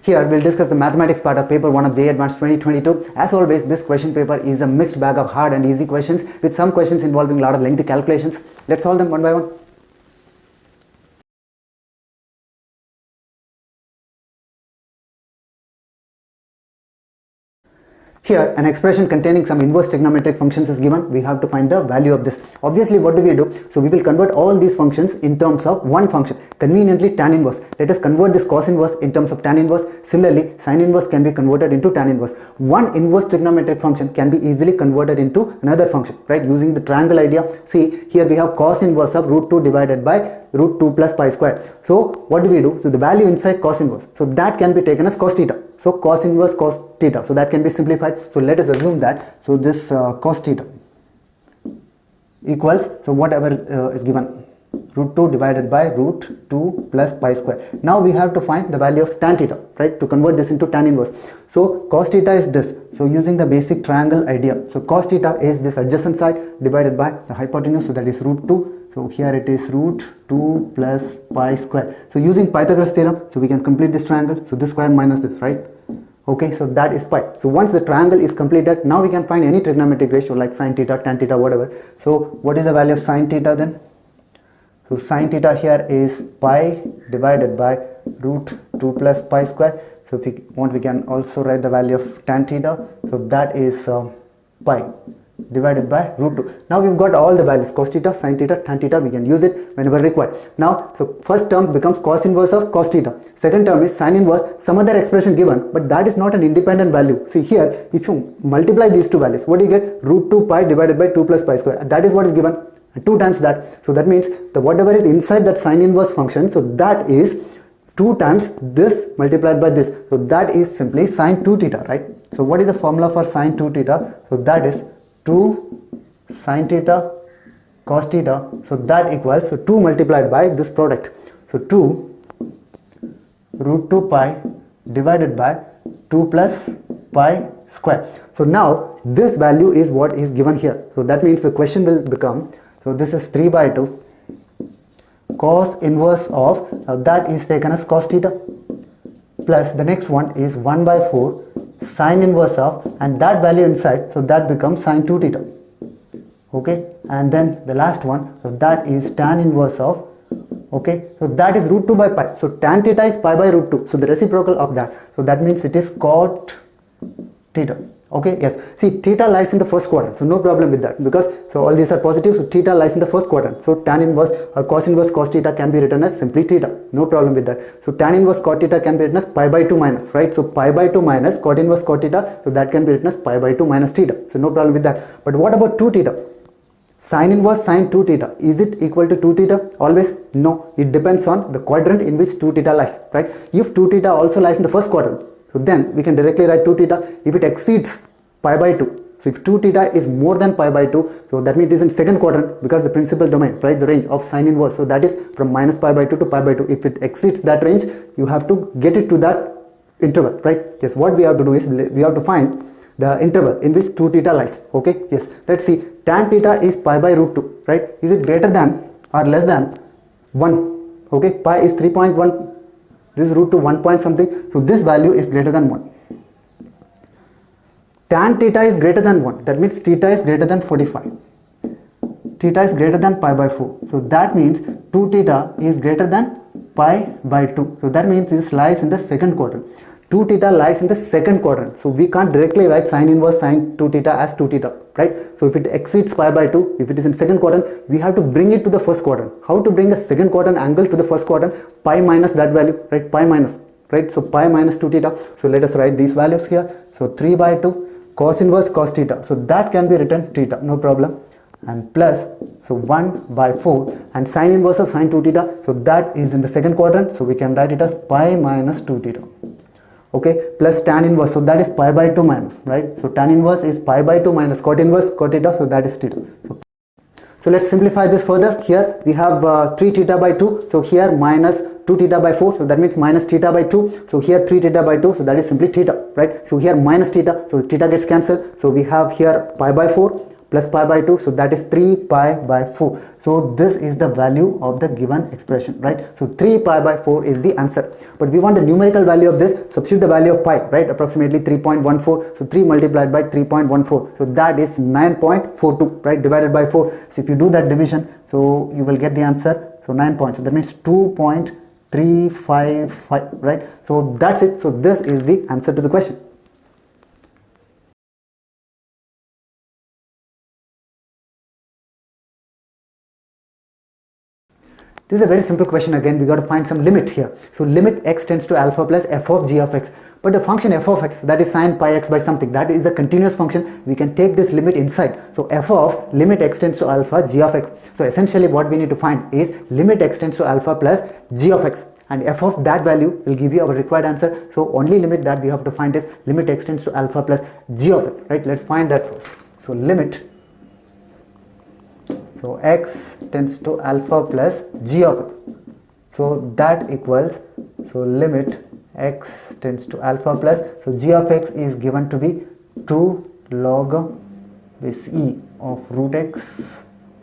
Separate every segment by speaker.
Speaker 1: Here we'll discuss the mathematics part of paper 1 of JEE Advanced 2022. As always, this question paper is a mixed bag of hard and easy questions with some questions involving a lot of lengthy calculations. Let's solve them one by one. Here, an expression containing some inverse trigonometric functions is given. We have to find the value of this. Obviously, what do we do? So, we will convert all these functions in terms of one function, conveniently tan inverse. Let us convert this cos inverse in terms of tan inverse. Similarly, sin inverse can be converted into tan inverse. One inverse trigonometric function can be easily converted into another function, right? Using the triangle idea. See, here we have cos inverse of root 2 divided by root 2 plus pi squared. So, what do we do? So, the value inside cos inverse. So, that can be taken as cos theta. So, cos inverse cos theta. So, that can be simplified. So, let us assume that. So, this cos theta equals, so whatever is given, root 2 divided by root 2 plus pi square. Now, we have to find the value of tan theta, right, to convert this into tan inverse. So, cos theta is this. So, using the basic triangle idea. So, cos theta is this adjacent side divided by the hypotenuse. So, that is root 2. So, here it is root 2 plus pi square. So, using Pythagoras theorem, so we can complete this triangle. So, this square minus this, right? Okay, so that is pi. So, once the triangle is completed, now we can find any trigonometric ratio like sin theta, tan theta, whatever. So, what is the value of sin theta then? So, sin theta here is pi divided by root 2 plus pi square. So, if we want, we can also write the value of tan theta. So, that is pi divided by root 2. Now we've got all the values, cos theta, sin theta, tan theta. We can use it whenever required. Now, so first term becomes cos inverse of cos theta. Second term is sin inverse, some other expression given, but that is not an independent value. See here, if you multiply these two values, what do you get? Root 2 pi divided by 2 plus pi square. That is what is given, 2 times that. So that means the whatever is inside that sin inverse function, so that is 2 times this multiplied by this. So that is simply sin 2 theta, right? So what is the formula for sin 2 theta? So that is 2 sin theta cos theta. So that equals, so 2 multiplied by this product. So 2 root 2 pi divided by 2 plus pi square. So now this value is what is given here. So that means the question will become, so this is 3 by 2 cos inverse of, that is taken as cos theta, plus the next one is 1 by 4 sin inverse of, and that value inside, so that becomes sin 2 theta. Okay, and then the last one, so that is tan inverse of, okay, so that is root 2 by pi. So tan theta is pi by root 2. So the reciprocal of that, so that means it is cot theta. Okay, yes, see, theta lies in the first quadrant, so no problem with that, because so all these are positive, so theta lies in the first quadrant. So tan inverse or cos inverse cos theta can be written as simply theta, no problem with that. So tan inverse cot theta can be written as pi by 2 minus, right? So pi by 2 minus cot inverse cot theta, so that can be written as pi by 2 minus theta, so no problem with that. But what about 2 theta? Sin inverse sin 2 theta, is it equal to 2 theta always? No, it depends on the quadrant in which 2 theta lies, right? If 2 theta also lies in the first quadrant, so then we can directly write 2 theta if it exceeds pi by 2. So if 2 theta is more than pi by 2, so that means it is in second quadrant, because the principal domain, right, the range of sin inverse, so that is from minus pi by 2 to pi by 2. If it exceeds that range, you have to get it to that interval, right? Yes, what we have to do is we have to find the interval in which 2 theta lies. Okay, yes, let's see, tan theta is pi by root 2, right? Is it greater than or less than 1? Okay, pi is 3.1, this is root 2 1 point something, so this value is greater than 1. Tan theta is greater than 1, that means theta is greater than 45. Theta is greater than pi by 4. So that means 2 theta is greater than pi by 2. So that means this lies in the second quadrant. 2 theta lies in the second quadrant. So we can't directly write sin inverse sin 2 theta as 2 theta, right? So if it exceeds pi by 2, if it is in second quadrant, we have to bring it to the first quadrant. How to bring the second quadrant angle to the first quadrant? Pi minus that value, right? Pi minus, right? So pi minus 2 theta. So let us write these values here. So 3 by 2 cos inverse cos theta, so that can be written theta, no problem, and plus, so 1 by 4, and sin inverse of sin 2 theta, so that is in the second quadrant, so we can write it as pi minus 2 theta. Okay, plus tan inverse, so that is pi by 2 minus, right? So tan inverse is pi by 2 minus cot inverse cot theta, so that is theta. So let's simplify this further. Here we have 3 theta by 2, so here minus 2 theta by 4, so that means minus theta by 2. So here 3 theta by 2, so that is simply theta, right? So here minus theta, so theta gets cancelled. So we have here pi by 4 plus pi by 2, so that is 3 pi by 4. So this is the value of the given expression, right? So 3 pi by 4 is the answer. But we want the numerical value of this, substitute the value of pi, right? Approximately 3.14. So 3 multiplied by 3.14. So that is 9.42, right? Divided by 4. So if you do that division, so you will get the answer. So 9 points. So that means 2.355, right? So that's it. So this is the answer to the question. This is a very simple question again. We got to find some limit here. So limit x tends to alpha plus f of g of x. But the function f of x, that is sine pi x by something, that is a continuous function. We can take this limit inside. So f of limit x tends to alpha g of x. So essentially what we need to find is limit x tends to alpha plus g of x. And f of that value will give you our required answer. So only limit that we have to find is limit x tends to alpha plus g of x, right? Let's find that first. So limit, so x tends to alpha plus g of x. So that equals, so limit x tends to alpha plus, so g of x is given to be 2 log this e of root x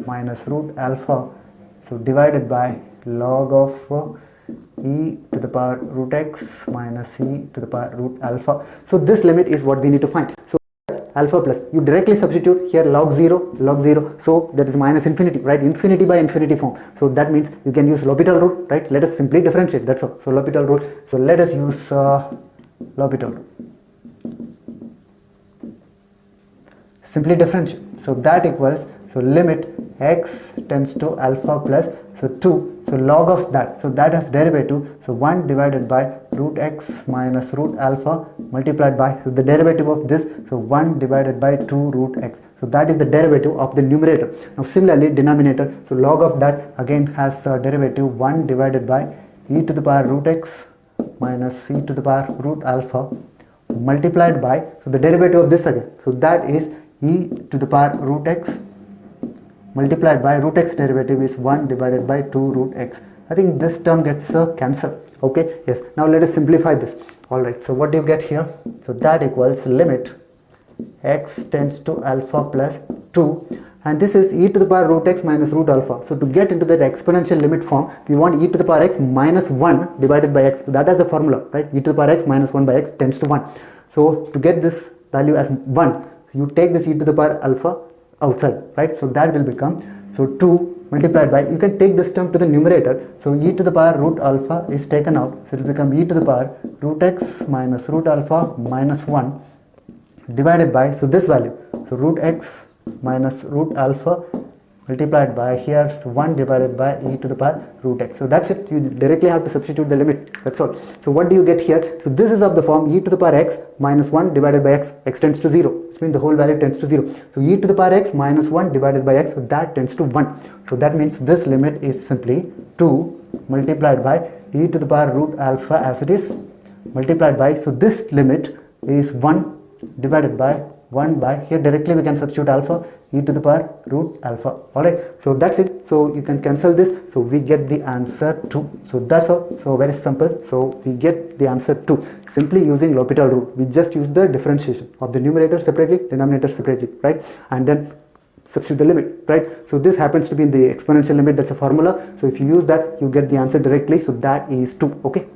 Speaker 1: minus root alpha, so divided by log of e to the power root x minus e to the power root alpha. So this limit is what we need to find. So alpha plus, you directly substitute here log 0, so that is minus infinity, right? Infinity by infinity form. So that means you can use L'Hopital rule, right? Let us simply differentiate, that's all. So L'Hopital rule, so let us use L'Hopital rule. Simply differentiate. So that equals, so limit x tends to alpha plus, so 2, so log of that, so that has derivative, so 1 divided by root x minus root alpha multiplied by, so the derivative of this, so 1 divided by 2 root x, so that is the derivative of the numerator. Now similarly denominator, so log of that again has derivative 1 divided by e to the power root x minus e to the power root alpha multiplied by, so the derivative of this again, so that is e to the power root x multiplied by root x derivative is 1 divided by 2 root x. I think this term gets cancelled. Okay, yes. Now let us simplify this. Alright, so what do you get here? So that equals limit x tends to alpha plus 2, and this is e to the power root x minus root alpha. So to get into that exponential limit form, we want e to the power x minus 1 divided by x. So that is the formula, right? E to the power x minus 1 by x tends to 1. So to get this value as 1, you take this e to the power alpha outside, right? So that will become, so 2 multiplied by, you can take this term to the numerator, so e to the power root alpha is taken out, so it will become e to the power root x minus root alpha minus 1 divided by, so this value, so root x minus root alpha multiplied by here, so 1 divided by e to the power root x. So that's it, you directly have to substitute the limit, that's all. So what do you get here? So this is of the form e to the power x minus 1 divided by x, x tends to 0, which means the whole value tends to 0. So e to the power x minus 1 divided by x, so that tends to 1. So that means this limit is simply 2 multiplied by e to the power root alpha as it is multiplied by, so this limit is 1 divided by 1 by, here directly we can substitute alpha, e to the power root alpha. Alright, so that's it. So you can cancel this, so we get the answer 2. So that's all. So very simple. So we get the answer 2 simply using L'Hopital rule. We just use the differentiation of the numerator separately, denominator separately, right? And then substitute the limit, right? So this happens to be in the exponential limit, that's a formula. So if you use that, you get the answer directly. So that is 2. Okay.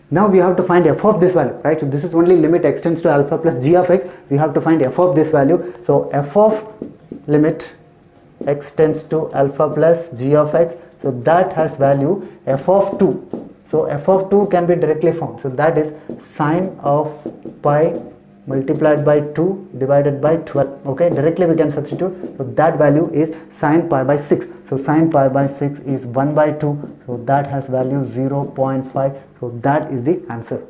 Speaker 1: Now we have to find f of this value, right? So this is only limit x tends to alpha plus g of x. We have to find f of this value. So f of limit x tends to alpha plus g of x. So that has value f of 2. So f of 2 can be directly found. So that is sine of pi multiplied by 2 divided by 12. Okay, directly we can substitute. So that value is sine pi by 6. So sine pi by 6 is 1 by 2. So that has value 0.5. So that is the answer.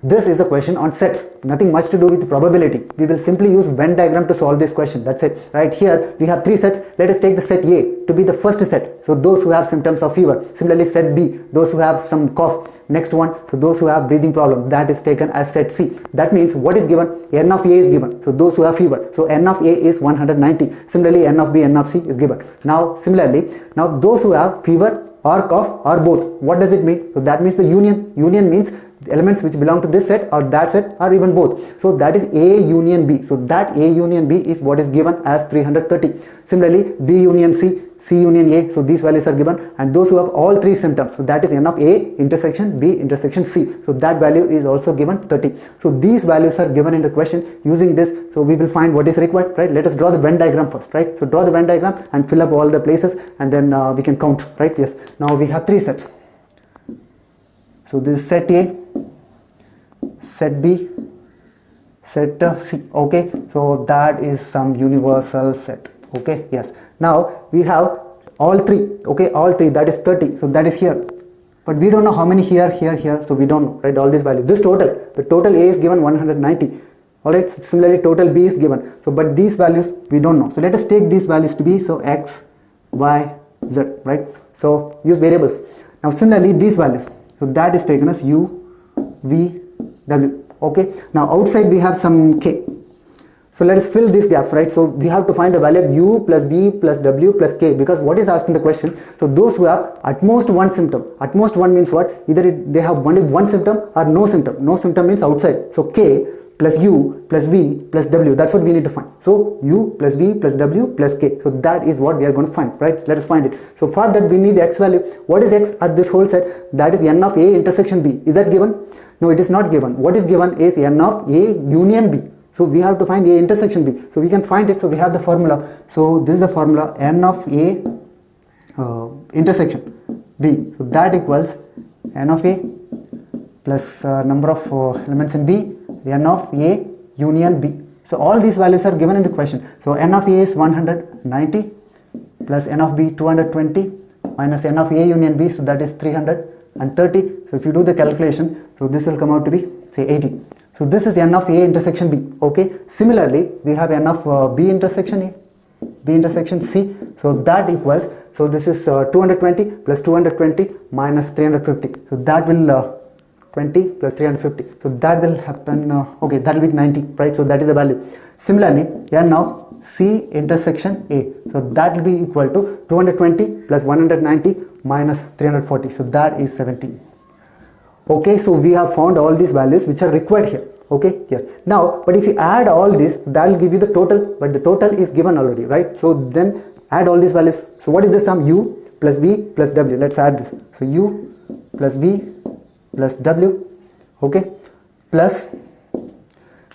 Speaker 1: This is a question on sets, nothing much to do with probability. We will simply use Venn diagram to solve this question, that's it. Right here we have 3 sets. Let us take the set A to be the first set, so those who have symptoms of fever. Similarly set B, those who have some cough. Next one, so those who have breathing problem, that is taken as set C. That means what is given? N of A is given, so those who have fever. So N of A is 190. Similarly N of B, N of C is given. Now similarly, now those who have fever or cough or both, what does it mean? So that means the union means elements which belong to this set or that set or even both. So that is A union B. So that A union B is what is given as 330. Similarly, B union C, C union A, so these values are given, and those who have all three symptoms, so that is n of A intersection B intersection C, so that value is also given 30. So these values are given in the question. Using this, so we will find what is required, right? Let us draw the Venn diagram first, right? So draw the Venn diagram and fill up all the places, and then we can count, right? Yes, now we have three sets. So this is set A, set B, set C. Okay, so that is some universal set. Okay, yes, now we have all three. Okay, all three, that is 30, so that is here, but we don't know how many here, so we don't know, right? All these values, this total, the total A is given 190. All right, similarly total B is given, so but these values we don't know. So let us take these values to be, so X, Y, Z, right? So use variables. Now similarly these values, so that is taken as U, V, W. Okay, now outside we have some K. So let us fill these gaps, right? So we have to find the value of U plus V plus W plus K, because what is asked in the question? So those who have at most one symptom, at most one means what? Either they have only one symptom or no symptom. No symptom means outside. So K plus U plus V plus W, that's what we need to find. So U plus V plus W plus K. So that is what we are going to find, right? Let us find it. So for that we need X value. What is X at this whole set? That is n of A intersection B. Is that given? No, it is not given. What is given is n of A union B. So we have to find A intersection B. So we can find it. So we have the formula. So this is the formula, n of A intersection B. So that equals n of A plus number of elements in B, n of A union B. So all these values are given in the question. So n of A is 190 plus n of B 220 minus n of A union B. So that is 330. So if you do the calculation, so this will come out to be, say, 80. So this is n of A intersection B. Okay. Similarly, we have n of B intersection A, B intersection C. So that equals, so this is 220 plus 220 minus 350. So that will 20 plus 350. So that will happen. Okay, that will be 90, right? So that is the value. Similarly, n of C intersection A. So that will be equal to 220 plus 190 minus 340. So that is 70. Okay, so we have found all these values which are required here. Okay, yes. Now, but if you add all this, that will give you the total, but the total is given already, right? So then add all these values. So what is the sum? U plus V plus W. Let's add this. So U plus V plus W, okay, plus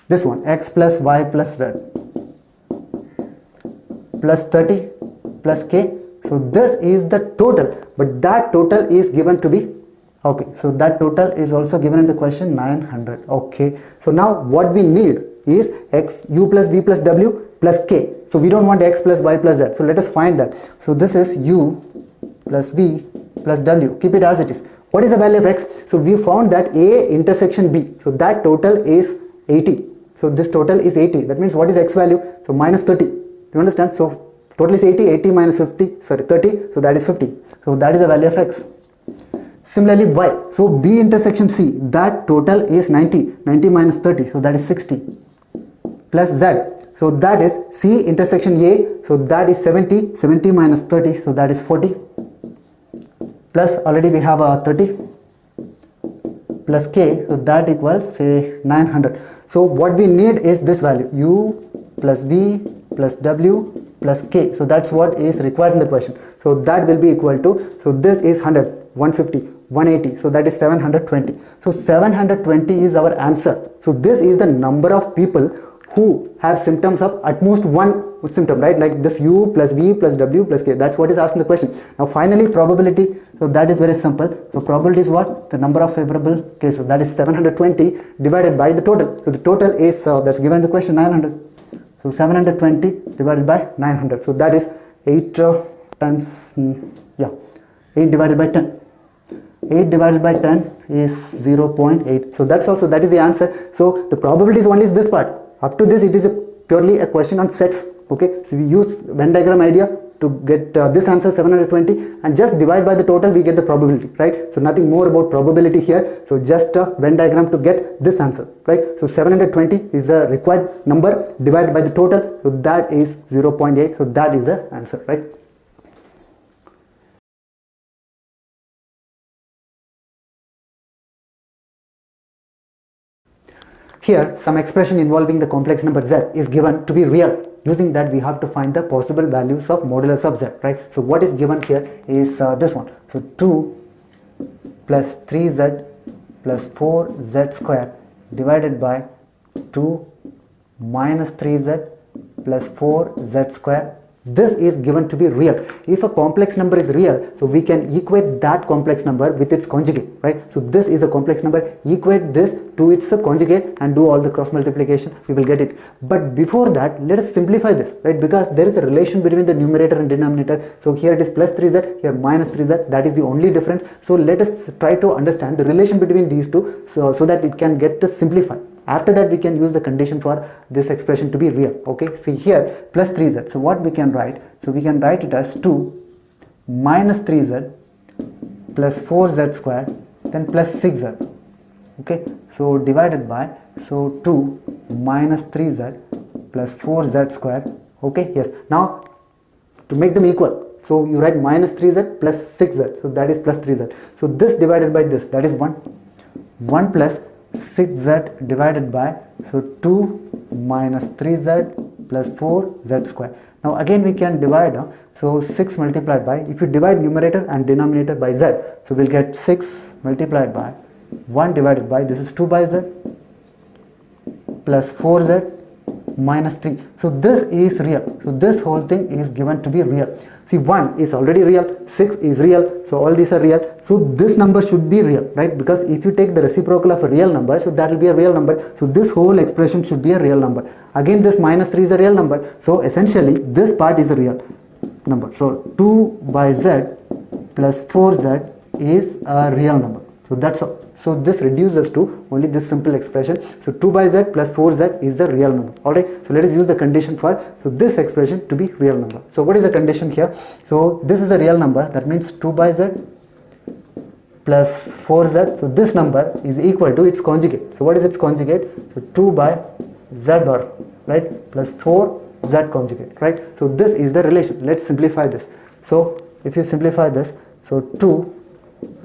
Speaker 1: this one, X plus Y plus Z, plus 30 plus K. So this is the total, but that total is given to be, okay, so that total is also given in the question, 900. Okay, so now what we need is X, U plus V plus W plus K. So we don't want X plus Y plus Z. So let us find that. So this is U plus V plus W. Keep it as it is. What is the value of X? So we found that A intersection B. So that total is 80. So this total is 80. That means what is X value? So minus 30. Do you understand? So total is 80. 80 minus 50. Sorry, 30. So that is 50. So that is the value of X. Similarly, Y. So B intersection C, that total is 90. 90 minus 30, so that is 60. Plus Z. So that is C intersection A, so that is 70. 70 minus 30, so that is 40. Plus already we have 30. Plus K, so that equals, say, 900. So what we need is this value, U plus V plus W plus K. So that's what is required in the question. So that will be equal to, so this is 100, 150, 180, so that is 720. So 720 is our answer. So this is the number of people who have symptoms of at most one symptom, right? Like this U plus V plus W plus K. That's what is asked in the question. Now finally probability. So that is very simple. So probability is what? The number of favorable cases. That is 720 divided by the total. So the total is that's given in the question, 900. So 720 divided by 900. So that is 8 times, 8 divided by 10. 8 divided by 10 is 0.8. So that's also, that is the answer. So the probability is only this part. Up to this, it is purely a question on sets. Okay, so we use Venn diagram idea to get this answer, 720, and just divide by the total, we get the probability, right? So nothing more about probability here. So just a Venn diagram to get this answer, right? So 720 is the required number divided by the total. So that is 0.8. So that is the answer, right? here some expression involving the complex number z is given to be real. Using that we have to find the possible values of modulus of z, right? So what is given here is this one. So 2 plus 3z plus 4z square divided by 2 minus 3z plus 4z square. This is given to be real. If a complex number is real, so we can equate that complex number with its conjugate, right? So this is a complex number, equate this to its conjugate and do all the cross multiplication, we will get it. But before that, let us simplify this, right? Because there is a relation between the numerator and denominator. So here it is plus 3z, here minus 3z, that is the only difference. So let us try to understand the relation between these two so that it can get simplified. After that we can use the condition for this expression to be real. Okay, see here plus 3z. So what we can write? So we can write it as 2 minus 3z plus 4z square then plus 6z. Okay, so divided by, so 2 minus 3z plus 4z square. Okay, yes. Now to make them equal, so you write minus 3z plus 6z. So that is plus 3z. So this divided by this, that is 1. 1 plus 6z divided by, so 2 minus 3z plus 4z square. Now again we can divide, so 6 multiplied by, if you divide numerator and denominator by z, so we'll get 6 multiplied by 1 divided by, this is 2 by z plus 4z minus 3. So this is real. So this whole thing is given to be real. See, 1 is already real, 6 is real, so all these are real. So this number should be real, right? Because if you take the reciprocal of a real number, so that will be a real number. So this whole expression should be a real number. Again this minus 3 is a real number. So essentially this part is a real number. So 2 by z plus 4z is a real number. So that's all. So this reduces to only this simple expression. So 2 by z plus 4z is the real number. Alright. So let us use the condition for this expression to be real number. So what is the condition here? So this is a real number. That means 2 by z plus 4z. So this number is equal to its conjugate. So what is its conjugate? So 2 by z bar, right, plus 4z conjugate, right? So this is the relation. Let's simplify this. So if you simplify this, so 2,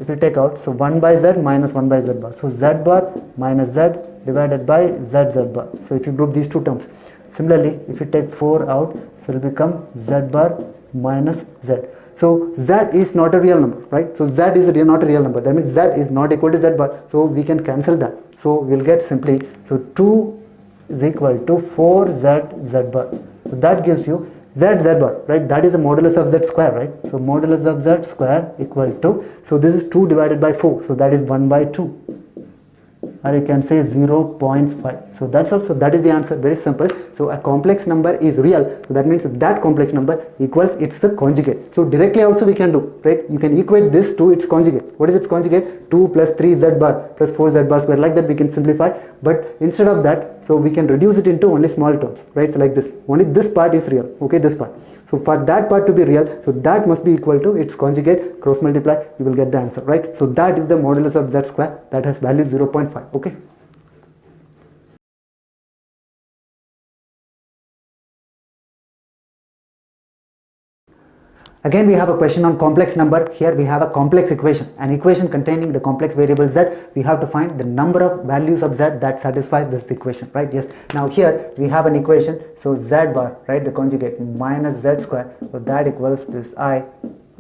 Speaker 1: if you take out, so 1 by z minus 1 by z bar. So z bar minus z divided by z bar. So if you group these two terms. Similarly, if you take 4 out, so it will become z bar minus z. So z is not a real number, right? So z is not a real number. That means z is not equal to z bar. So we can cancel that. So we'll get simply, so 2 is equal to 4z z bar. So that gives you z bar, right? That is the modulus of z square, right? So modulus of z square equal to, so this is 2 divided by 4, so that is 1 by 2, or you can say 0.5. So that's also, that is the answer, very simple. So a complex number is real, so that means that complex number equals its conjugate. So directly also we can do, right? You can equate this to its conjugate. What is its conjugate? 2 plus 3z bar plus 4z bar square. Like that we can simplify, but instead of that, so we can reduce it into only small terms, right? So like this, only this part is real, okay, this part. So for that part to be real, so that must be equal to its conjugate, cross multiply, you will get the answer, right? So that is the modulus of z square, that has value 0.5, okay. Again we have a question on complex number. Here we have a complex equation, an equation containing the complex variable z. We have to find the number of values of z that satisfies this equation, right? Yes. Now here we have an equation, so z bar, right, the conjugate, minus z square, so that equals this I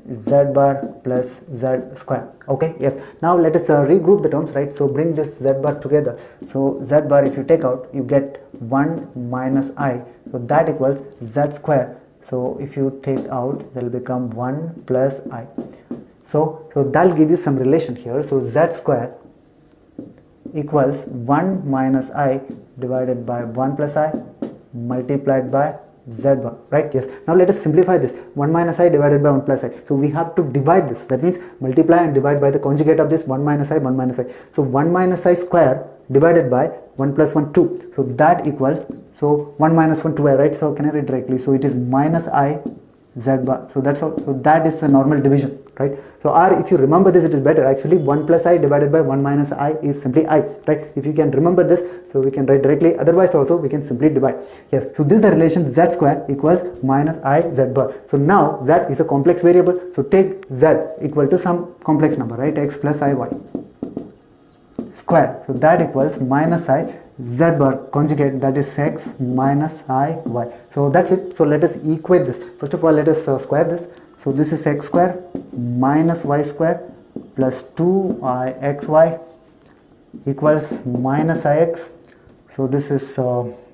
Speaker 1: z bar plus z square, okay. Yes. Now let us regroup the terms, right? So bring this z bar together. So z bar, if you take out, you get 1 minus I, so that equals z square. So if you take out, that will become 1 plus I. So that will give you some relation here. So z square equals 1 minus I divided by 1 plus I multiplied by z bar, right? Yes. Now let us simplify this. 1 minus I divided by 1 plus I. So we have to divide this. That means multiply and divide by the conjugate of this 1 minus I, 1 minus I. So 1 minus I square divided by 1 plus 1, 2. So that equals, so 1 minus 1, 2i, right? So can I write directly? So it is minus I z bar. So that's all. So that is the normal division, right? So or if you remember this, it is better. Actually 1 plus I divided by 1 minus I is simply I, right? If you can remember this, so we can write directly. Otherwise also we can simply divide. Yes. So this is the relation z square equals minus I z bar. So now z is a complex variable. So take z equal to some complex number, right? X plus I y square. So that equals minus I z bar conjugate, that is x minus I y. So that's it. So let us equate this. First of all, let us square this. So this is x square minus y square plus 2ixy equals minus ix. So this is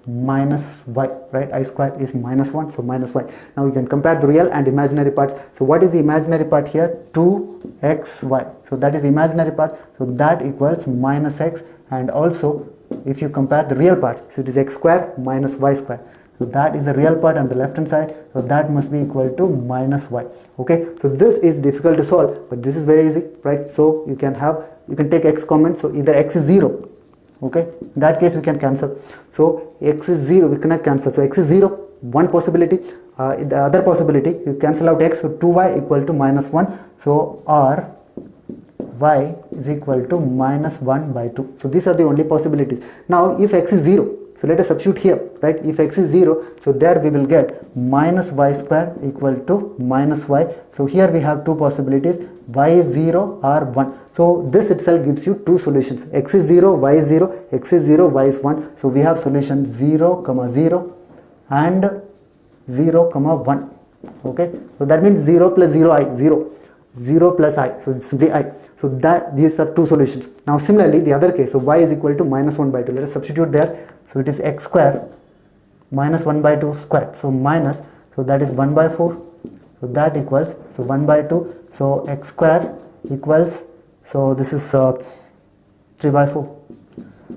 Speaker 1: minus y, right? I square is minus 1, so minus y. Now we can compare the real and imaginary parts. So what is the imaginary part here? 2xy. So that is the imaginary part. So that equals minus x. And also if you compare the real parts, so it is x square minus y square. So that is the real part on the left hand side. So that must be equal to minus y. Okay, so this is difficult to solve, but this is very easy, right? So you can take x common. So either x is 0. Okay, in that case we can cancel. So x is 0, we cannot cancel. So x is 0, one possibility. The other possibility, you cancel out x, so 2y equal to minus 1. So or y is equal to minus 1 by 2. So these are the only possibilities. Now if x is 0, so let us substitute here, right? If x is 0, so there we will get minus y square equal to minus y. So here we have two possibilities, y is 0 or 1. So this itself gives you two solutions. X is 0, y is 0, x is 0, y is 1. So we have solution 0, 0 and 0, 1. Okay, so that means 0 plus 0i, 0. 0 plus I, so it's simply I. So that these are two solutions. Now similarly the other case, so y is equal to minus 1 by 2. Let us substitute there. So it is x square minus 1 by 2 square. So minus, so that is 1 by 4. So that equals, so 1 by 2. So x square equals, so this is 3 by 4.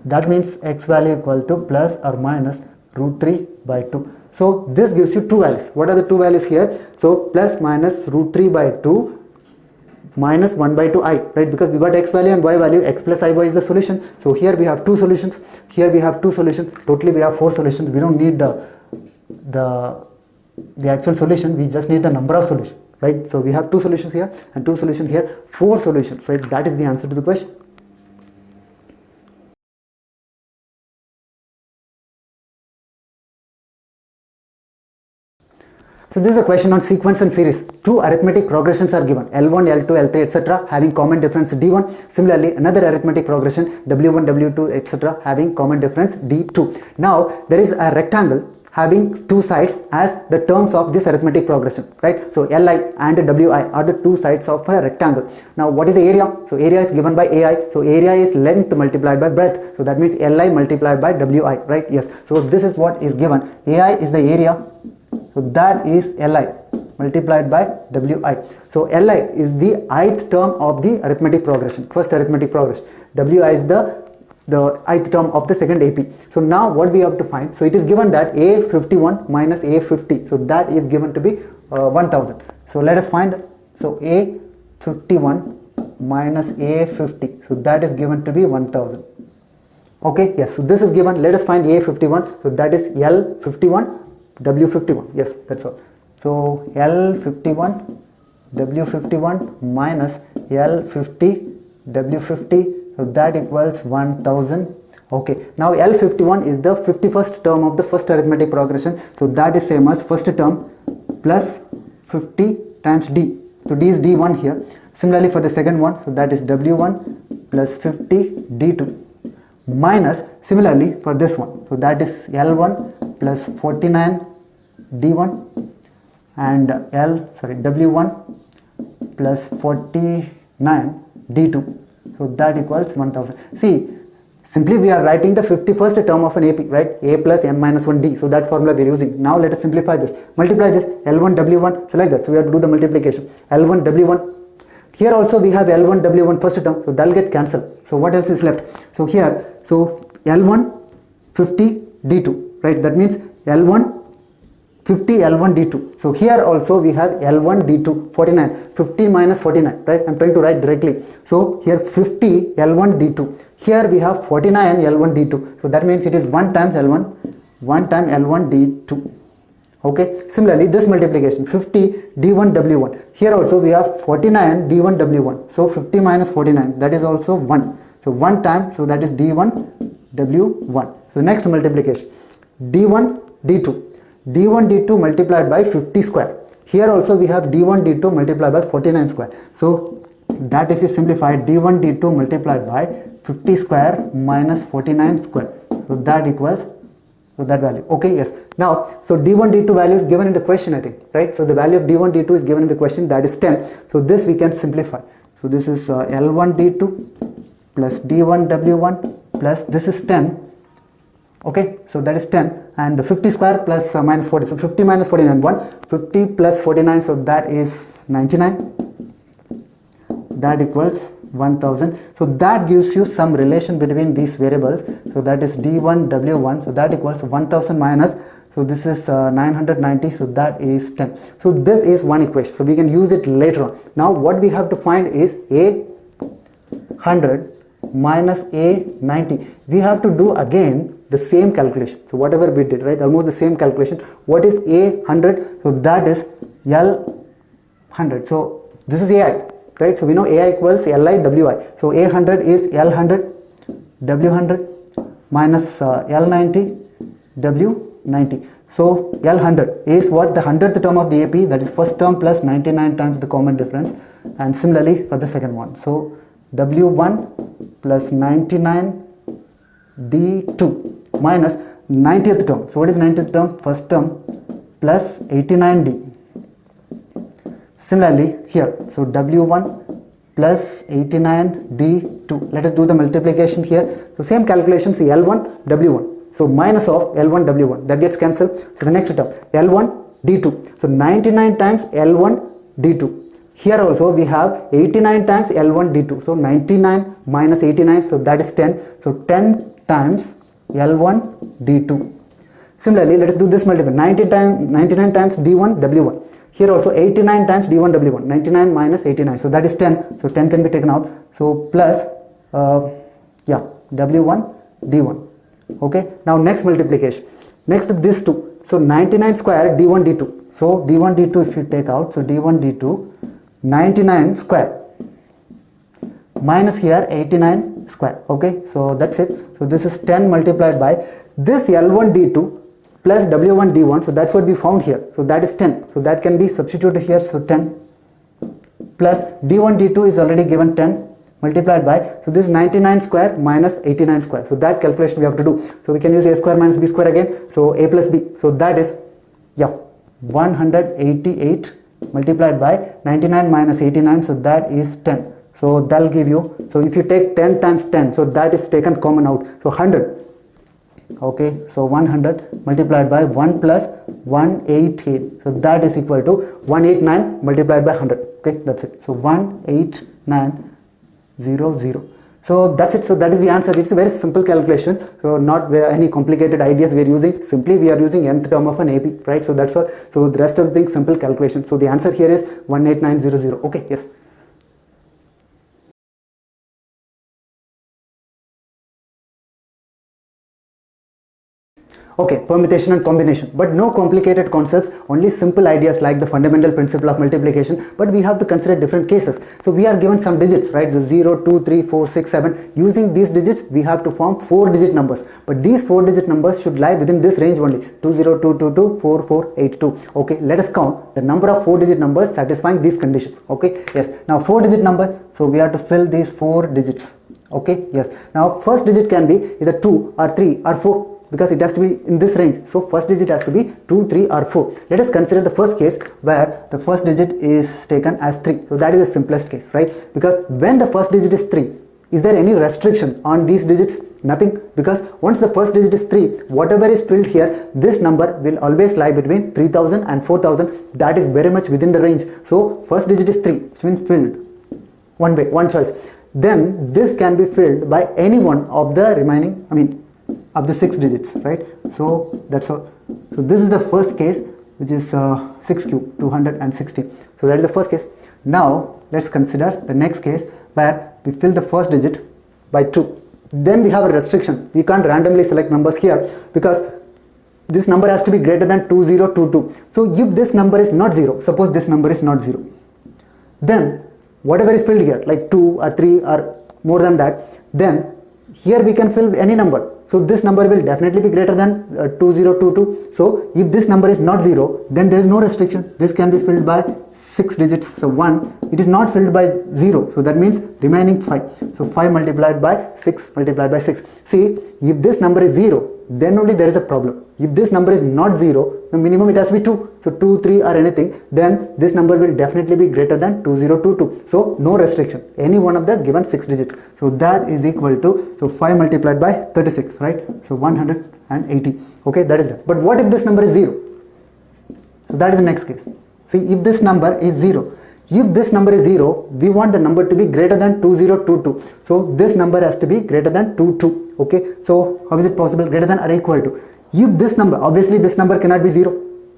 Speaker 1: That means x value equal to plus or minus root 3 by 2. So this gives you two values. What are the two values here? So plus minus root 3 by 2 minus 1 by 2i, right? Because we got x value and y value, x plus iy is the solution. So here we have two solutions, here we have two solutions, totally we have four solutions. We don't need the actual solution, we just need the number of solutions, right? So we have two solutions here and two solutions here, four solutions, right? That is the answer to the question. So this is a question on sequence and series. Two arithmetic progressions are given, L1, L2, L3, etc. having common difference D1. Similarly, another arithmetic progression, W1, W2, etc. having common difference D2. Now, there is a rectangle having two sides as the terms of this arithmetic progression, right? So Li and Wi are the two sides of a rectangle. Now, what is the area? So area is given by Ai. So area is length multiplied by breadth. So that means Li multiplied by Wi, right? Yes. So this is what is given. Ai is the area. So that is Li multiplied by Wi. So Li is the ith term of the arithmetic progression, first arithmetic progression. Wi is the ith term of the second AP. So now what we have to find, so it is given that A51 minus A50, so that is given to be 1000. So let us find, so A51 minus A50, so that is given to be 1000. Okay, yes, so this is given. Let us find A51, so that is L51 W51, yes, that's all. So L51 W51 minus L50 W50, so that equals 1000. Okay, now L51 is the 51st term of the first arithmetic progression, so that is same as first term plus 50 times D. So D is D1 here. Similarly for the second one, so that is W1 plus 50 D2 minus, similarly for this one, so that is L1 plus 49 D1 and W1 plus 49 D2, so that equals 1000. See, simply we are writing the 51st term of an AP, right? A plus n minus 1 D, so that formula we are using. Now let us simplify this, multiply this, L1 W1, so like that, so we have to do the multiplication, L1 W1. Here also we have L1 W1 first term, so that will get cancelled. So what else is left? So here, so L1 50 D2, right? That means L1 50 L1 D2. So here also we have L1 D2 49, 50 minus 49, right? I'm trying to write directly. So here 50 L1 D2. Here we have 49 L1 D2. So that means it is 1 times L1, 1 time L1 D2. Okay. Similarly, this multiplication 50 D1 W1. Here also we have 49 D1 W1. So 50 minus 49, that is also 1. So 1 time, so that is D1 W1. So next multiplication D1 D2. D1 D2 multiplied by 50 square. Here also we have D1 D2 multiplied by 49 square. So that if you simplify, D1 D2 multiplied by 50 square minus 49 square. so that equals that value. Okay, yes. Now, so d1, d2 value is given in the question, I think, right? So the value of d1, d2 is given in the question, that is 10. So this we can simplify. So this is L1 d2 plus d1 w1 plus this is 10. Okay, so that is 10, and 50 square plus minus 40. So 50 minus 49, 1. 50 plus 49, so that is 99. That equals 1000. So that gives you some relation between these variables. So that is d1 w1, so that equals 1000 minus, so this is 990, so that is 10. So this is one equation, so we can use it later on. Now what we have to find is a 100 minus a 90. We have to do again the same calculation. So whatever we did, right, almost the same calculation. What is a 100? So that is L 100. So this is ai, right? So we know ai equals li wi. So a 100 is L 100 w 100 minus L 90 w 90. So L 100 is what? The 100th term of the AP, that is first term plus 99 times the common difference, and similarly for the second one. So w1 plus 99 d2 minus 90th term. So what is 90th term? First term plus 89d. Similarly here, so w1 plus 89d2. Let us do the multiplication here. So same calculation, see L1 w1. So minus of L1 w1, that gets cancelled. So the next term L1 d2. So 99 times L1 d2. Here also we have 89 times L1 d2. So 99 minus 89, so that is 10. So 10 times L1 d2. Similarly, let us do this multiple. 99 times d1 w1. Here also 89 times d1 w1. 99 minus 89, so that is 10. So 10 can be taken out. So plus w1 d1. Okay. Now next multiplication. Next this two. So 99 square d1 d2. So d1 d2 if you take out, so d1 d2 99 square minus here 89 square. Okay, so that's it. So this is 10 multiplied by this L1 d2 plus w1 d1. So that's what we found here. So that is 10. So that can be substituted here. So 10 plus d1 d2 is already given 10 multiplied by, so this is 99 square minus 89 square. So that calculation we have to do. So we can use a square minus b square again. So a plus b. So that is 188 multiplied by 99 minus 89. So that is 10. So that will give you, so if you take 10 times 10, so that is taken common out. So 100. Okay, so 100 multiplied by 1 plus 188. So that is equal to 189 multiplied by 100. Okay, that's it. So 18900. So that's it. So that is the answer. It's a very simple calculation. So not any complicated ideas we are using. Simply we are using nth term of an AP, right? So that's all. So the rest of the things simple calculation. So the answer here is 18900. Okay, yes. Okay, permutation and combination, but no complicated concepts, only simple ideas like the fundamental principle of multiplication, but we have to consider different cases. So we are given some digits, right? So 0, 2, 3, 4, 6, 7. Using these digits, we have to form 4-digit numbers, but these 4-digit numbers should lie within this range only, 20222, 4482. Okay, let us count the number of 4-digit numbers satisfying these conditions. Okay, yes. Now 4-digit number, so we have to fill these 4 digits. Okay, yes. Now first digit can be either 2 or 3 or 4. Because it has to be in this range. So first digit has to be 2, 3 or 4. Let us consider the first case where the first digit is taken as 3. So that is the simplest case, right? Because when the first digit is 3, is there any restriction on these digits? Nothing, because once the first digit is 3, whatever is filled here, this number will always lie between 3000 and 4000. That is very much within the range. So first digit is 3, it's been filled one way, one choice. Then this can be filled by any one of the remaining, of the 6 digits, right? So that's all. So this is the first case, which is 6 cube 216. So that is the first case. Now let's consider the next case where we fill the first digit by 2. Then we have a restriction. We can't randomly select numbers here because this number has to be greater than 2022. So if this number is not 0, suppose this number is not 0, then whatever is filled here, like 2 or 3 or more than that, then here we can fill any number. So this number will definitely be greater than 2022. So if this number is not 0, then there is no restriction. This can be filled by 6 digits, so 1, it is not filled by 0, so that means remaining 5. So 5 multiplied by 6 multiplied by 6. See, if this number is 0, then only there is a problem. If this number is not 0, the minimum it has to be 2. So 2, 3 or anything, then this number will definitely be greater than 2022. So no restriction, any one of the given 6 digits. So that is equal to, so 5 multiplied by 36, right? So 180. Okay, that is that. But what if this number is 0? So that is the next case. See, if this number is 0, if this number is 0, we want the number to be greater than 2022. So this number has to be greater than 22. Okay, so how is it possible? Greater than or equal to? If this number, obviously this number cannot be 0,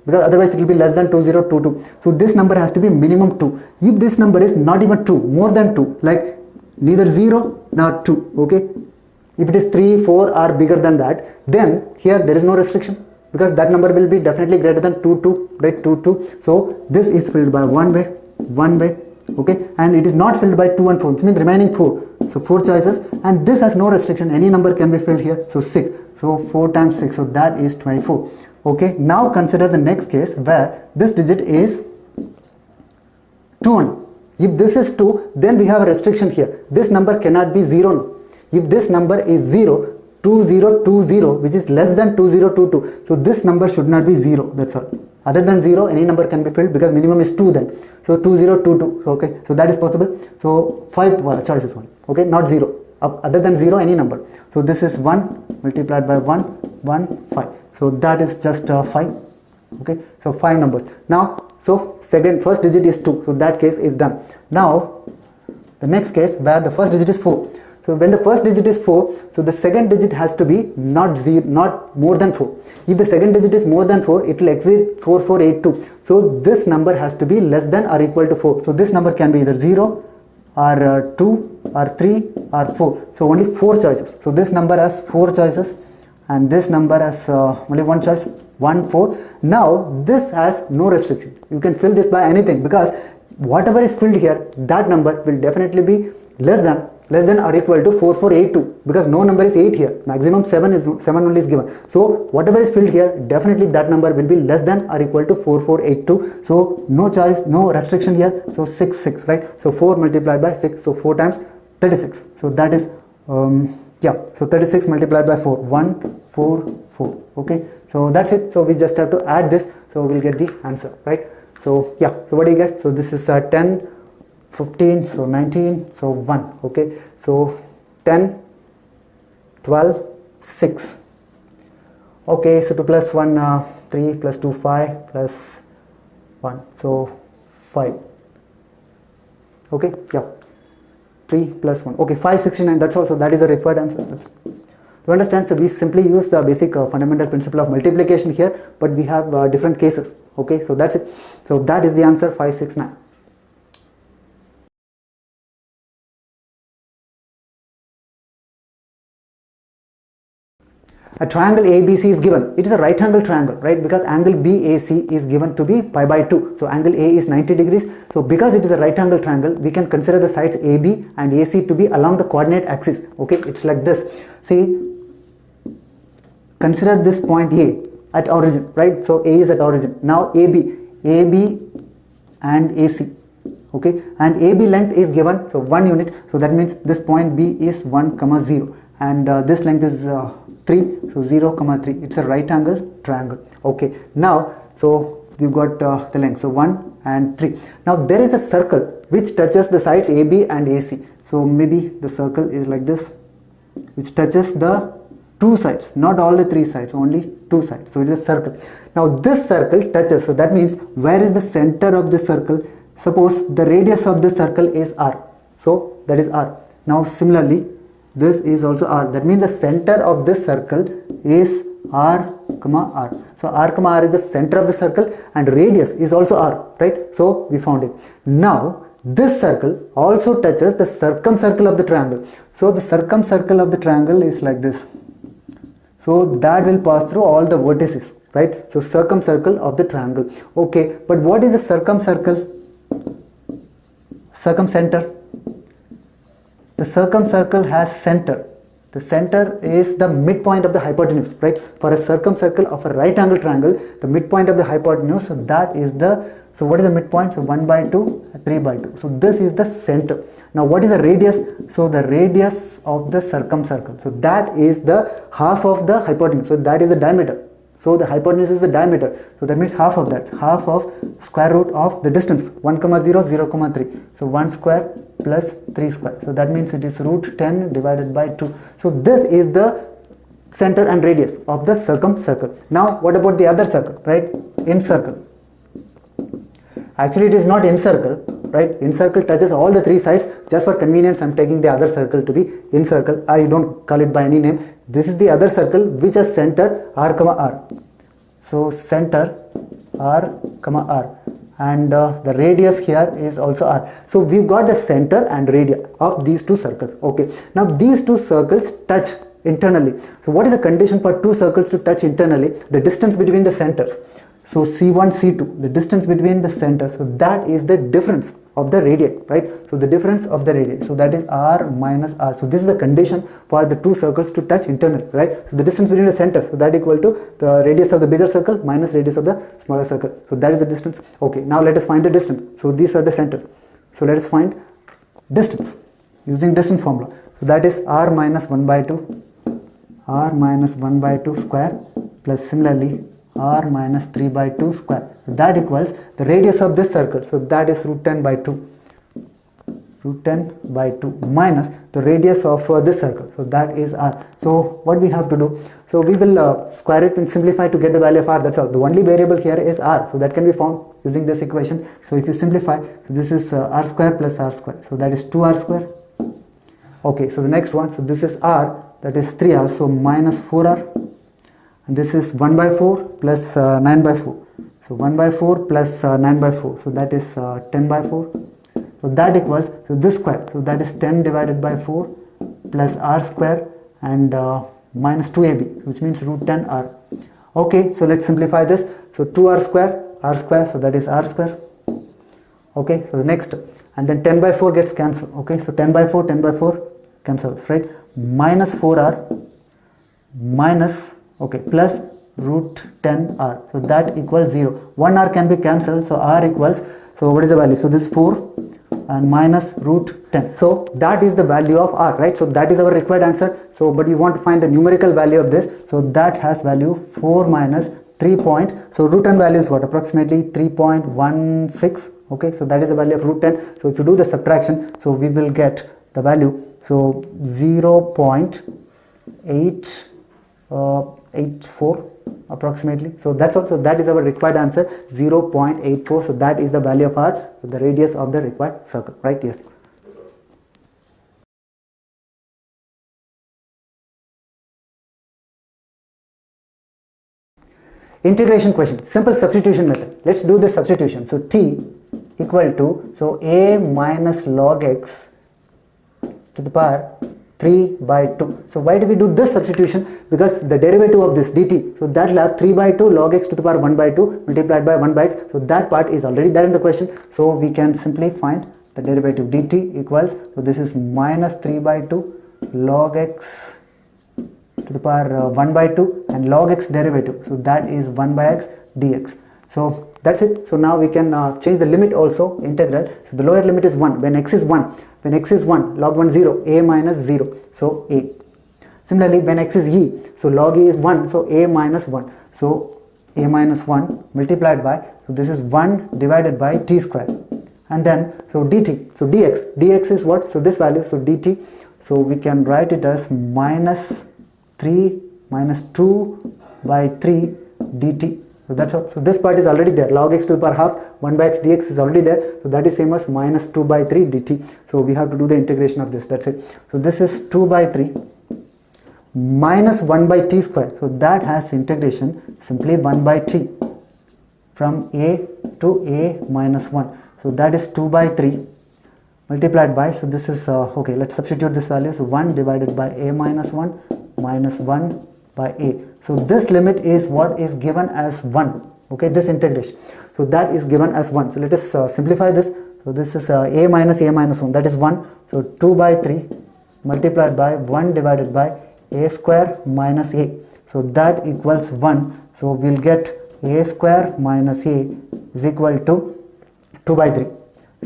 Speaker 1: because otherwise it will be less than 2022. So this number has to be minimum 2. If this number is not even 2, more than 2, like neither 0 nor 2, okay, if it is 3, 4 or bigger than that, then here there is no restriction, because that number will be definitely greater than 22, right? 22. So this is filled by one way, okay, and it is not filled by 2 and 4, it means remaining 4. So 4 choices, and this has no restriction, any number can be filled here. So 6, so 4 times 6, so that is 24. Okay, now consider the next case where this digit is 2 only. If this is 2, then we have a restriction here, this number cannot be 0. If this number is 0, 2020, which is less than 2022, so this number should not be 0, that's all. Other than 0, any number can be filled, because minimum is 2 then. So 2022, so okay, so that is possible. So 5 choices only, okay, not 0. Other than 0, any number. So this is 1 multiplied by 1, 5. So that is just 5. Okay, so 5 numbers. Now, so first digit is 2, so that case is done. Now, the next case where the first digit is 4. So when the first digit is 4, so the second digit has to be not more than 4. If the second digit is more than 4, it will exceed 4482. So this number has to be less than or equal to 4. So this number can be either 0 or 2 or 3 or 4. So only 4 choices. So this number has 4 choices, and this number has only 1 choice, 1, 4. Now this has no restriction. You can fill this by anything, because whatever is filled here, that number will definitely be less than or equal to 4482, because no number is 8 here, maximum 7 only is given. So whatever is filled here, definitely that number will be less than or equal to 4482. So no choice, no restriction here. So 6, right? So 4 multiplied by 6, so 4 times 36. So that is so 36 multiplied by 4, 1, 4, 4. Okay, so that's it. So we just have to add this, so we'll get the answer, right? So yeah, so what do you get? So this is 10, 15, so 19, so 1. Okay, so 10, 12, 6. Okay, so 2 plus 1, 3, plus 2, 5, plus 1, so 5. Okay, yeah, 3 plus 1. Okay, 569, that's also, that is the required answer. To understand, so we simply use the basic fundamental principle of multiplication here, but we have different cases. Okay, so that's it. So that is the answer, 569. A triangle ABC is given. It is a right angle triangle, right? Because angle BAC is given to be pi by 2. So angle A is 90 degrees. So because it is a right angle triangle, we can consider the sides AB and AC to be along the coordinate axis. Okay, it's like this. See, consider this point A at origin, right? So A is at origin. Now AB and AC. Okay, and AB length is given, so 1 unit. So that means this point B is 1, 0, and this length is 3, so 0, 3. It's a right angle triangle. Okay, now so we've got the length, so 1 and 3. Now there is a circle which touches the sides AB and AC. So maybe the circle is like this, which touches the 2 sides, not all the 3 sides, only 2 sides. So it is a circle. Now this circle touches, so that means where is the center of the circle? Suppose the radius of the circle is R, so that is R. Now similarly, this is also R. That means the center of this circle is R, R. So R, R is the center of the circle, and radius is also R, right? So we found it. Now this circle also touches the circumcircle of the triangle. So the circumcircle of the triangle is like this. So that will pass through all the vertices, right? So circumcircle of the triangle. Okay, but what is the circumcircle? Circumcenter. The circumcircle has center. The center is the midpoint of the hypotenuse, right? For a circumcircle of a right angle triangle, the midpoint of the hypotenuse, so that is the So what is the midpoint? So 1 by 2, 3 by 2. So this is the center. Now what is the radius? So the radius of the circumcircle. So that is the half of the hypotenuse. So that is the diameter. So the hypotenuse is the diameter. So that means half of that. Half of square root of the distance. 1, 0, 0, 3. So 1 square plus 3 square. So that means it is root 10 divided by 2. So this is the center and radius of the circumcircle. Now what about the other circle, right? Incircle. Actually it is not incircle, right? Incircle touches all the three sides. Just for convenience I am taking the other circle to be incircle. I don't call it by any name. This is the other circle which has center r comma r. So center r comma r, and the radius here is also r. So we've got the center and radius of these two circles. Okay, now these two circles touch internally. So what is the condition for two circles to touch internally? The distance between the centers. So C1, C2, the distance between the centers. So that is the difference of the radii, right? So the difference of the radii. So that is r minus r. So this is the condition for the two circles to touch internally, right? So the distance between the centers. So that equal to the radius of the bigger circle minus radius of the smaller circle. So that is the distance. Okay, now let us find the distance. So these are the centers. So let us find distance using distance formula. So that is r minus 1 by 2, r minus 1 by 2 square plus similarly r minus 3 by 2 square. So that equals the radius of this circle. So that is root 10 by 2. Root 10 by 2 minus the radius of this circle. So that is r. So what we have to do? So we will square it and simplify to get the value of r. That's all. The only variable here is r. So that can be found using this equation. So if you simplify, so this is r square plus r square. So that is 2r square. Okay, so the next one. So this is r. That is 3r. So minus 4r. And this is 1 by 4 plus 9 by 4. So 1 by 4 plus 9 by 4. So that is 10 by 4. So that equals, so this square. So that is 10 divided by 4 plus r square and minus 2ab, which means root 10r. Okay, so let's simplify this. So 2r square, r square. So that is r square. Okay, so the next. And then 10 by 4 gets cancelled. Okay, so 10 by 4 cancels, right? Minus 4r minus, okay, plus root 10r. So that equals 0. 1r can be cancelled. So r equals, so what is the value? So this is 4 and minus root 10. So that is the value of r, right? So that is our required answer. So but you want to find the numerical value of this. So that has value 4 minus 3 point. So root 10 value is what? Approximately 3.16. Okay, so that is the value of root 10. So if you do the subtraction, so we will get the value. So 0.84 approximately. So that's all. So that is our required answer, 0.84. So that is the value of r, the radius of the required circle, right? Yes. Integration question, simple substitution method. Let's do the substitution. So t equal to, so a minus log x to the power 3 by 2. So why do we do this substitution? Because the derivative of this dt, so that will have 3 by 2 log x to the power 1 by 2 multiplied by 1 by x. So that part is already there in the question. So we can simply find the derivative dt equals, so this is minus 3 by 2 log x to the power 1 by 2 and log x derivative. So that is 1 by x dx. So that's it. So now we can change the limit also, integral. So the lower limit is 1 when x is 1. When x is 1, log 1 0, a minus 0, so a. Similarly, when x is e, so log e is 1, so a minus 1. So a minus 1 multiplied by, so this is 1 divided by t square. And then, so dt, so dx is what? So this value, so dt, so we can write it as minus 3 minus 2 by 3 dt. So that's all. So this part is already there. Log x to the power half 1 by x dx is already there. So that is same as minus 2 by 3 dt. So we have to do the integration of this. That's it. So this is 2 by 3 minus 1 by t square. So that has integration simply 1 by t from a to a minus 1. So that is 2 by 3 multiplied by, so this is, okay, let's substitute this value. So 1 divided by a minus 1 minus 1 by a. So this limit is what is given as 1. Okay, this integration. So that is given as 1. So let us simplify this. So this is a minus 1, that is 1. So 2 by 3 multiplied by 1 divided by a square minus a. So that equals 1. So we'll get a square minus a is equal to 2 by 3.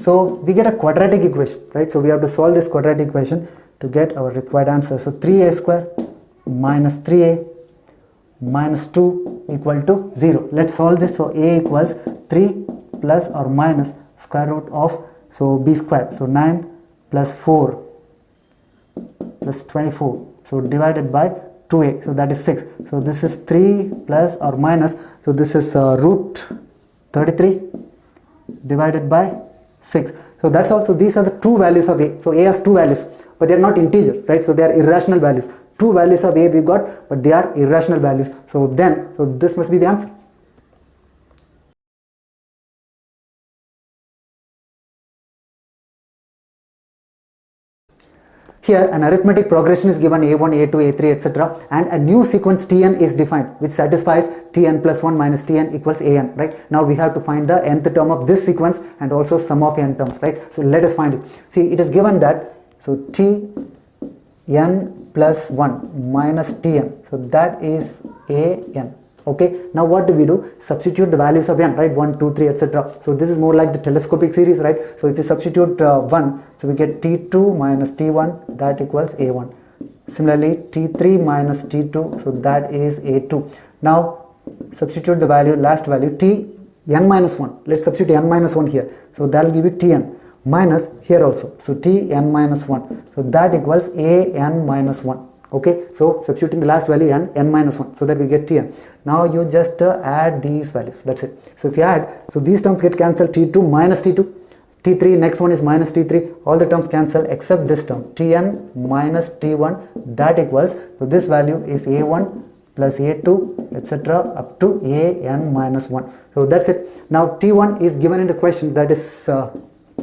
Speaker 1: So we get a quadratic equation, right? So we have to solve this quadratic equation to get our required answer. So 3a square minus 3a minus 2 equal to 0. Let's solve this. So a equals 3 plus or minus square root of, so b square. So 9 plus 4 plus 24. So divided by 2a. So that is 6. So this is 3 plus or minus. So this is root 33 divided by 6. So that's also, these are the two values of a. So a has two values, but they are not integer, right? So they are irrational values. Two values of a we got, but they are irrational values. So this must be the answer. Here an arithmetic progression is given a1, a2, a3, etc. and a new sequence tn is defined which satisfies tn plus 1 minus tn equals an, right? Now we have to find the nth term of this sequence and also sum of n terms, right? So let us find it. See, it is given that, so tn plus 1 minus tn, so that is an. Okay, now what do we do? Substitute the values of n, right? 1, 2, 3, etc. So this is more like the telescopic series, right? So if you substitute 1, so we get t2 minus t1, that equals a1. Similarly, t3 minus t2, so that is a2. Now substitute the value, last value, tn minus 1. Let's substitute n minus 1 here. So that will give you tn minus here also. So tn minus 1. So that equals an minus 1. Okay, so substituting the last value n minus 1, so that we get tn. Now you just add these values, that's it. So if you add, so these terms get cancelled, t2 minus t2, t3, next one is minus t3, all the terms cancel except this term, tn minus t1, that equals, so this value is a1 plus a2, etc. up to an minus 1. So that's it. Now t1 is given in the question, that is, so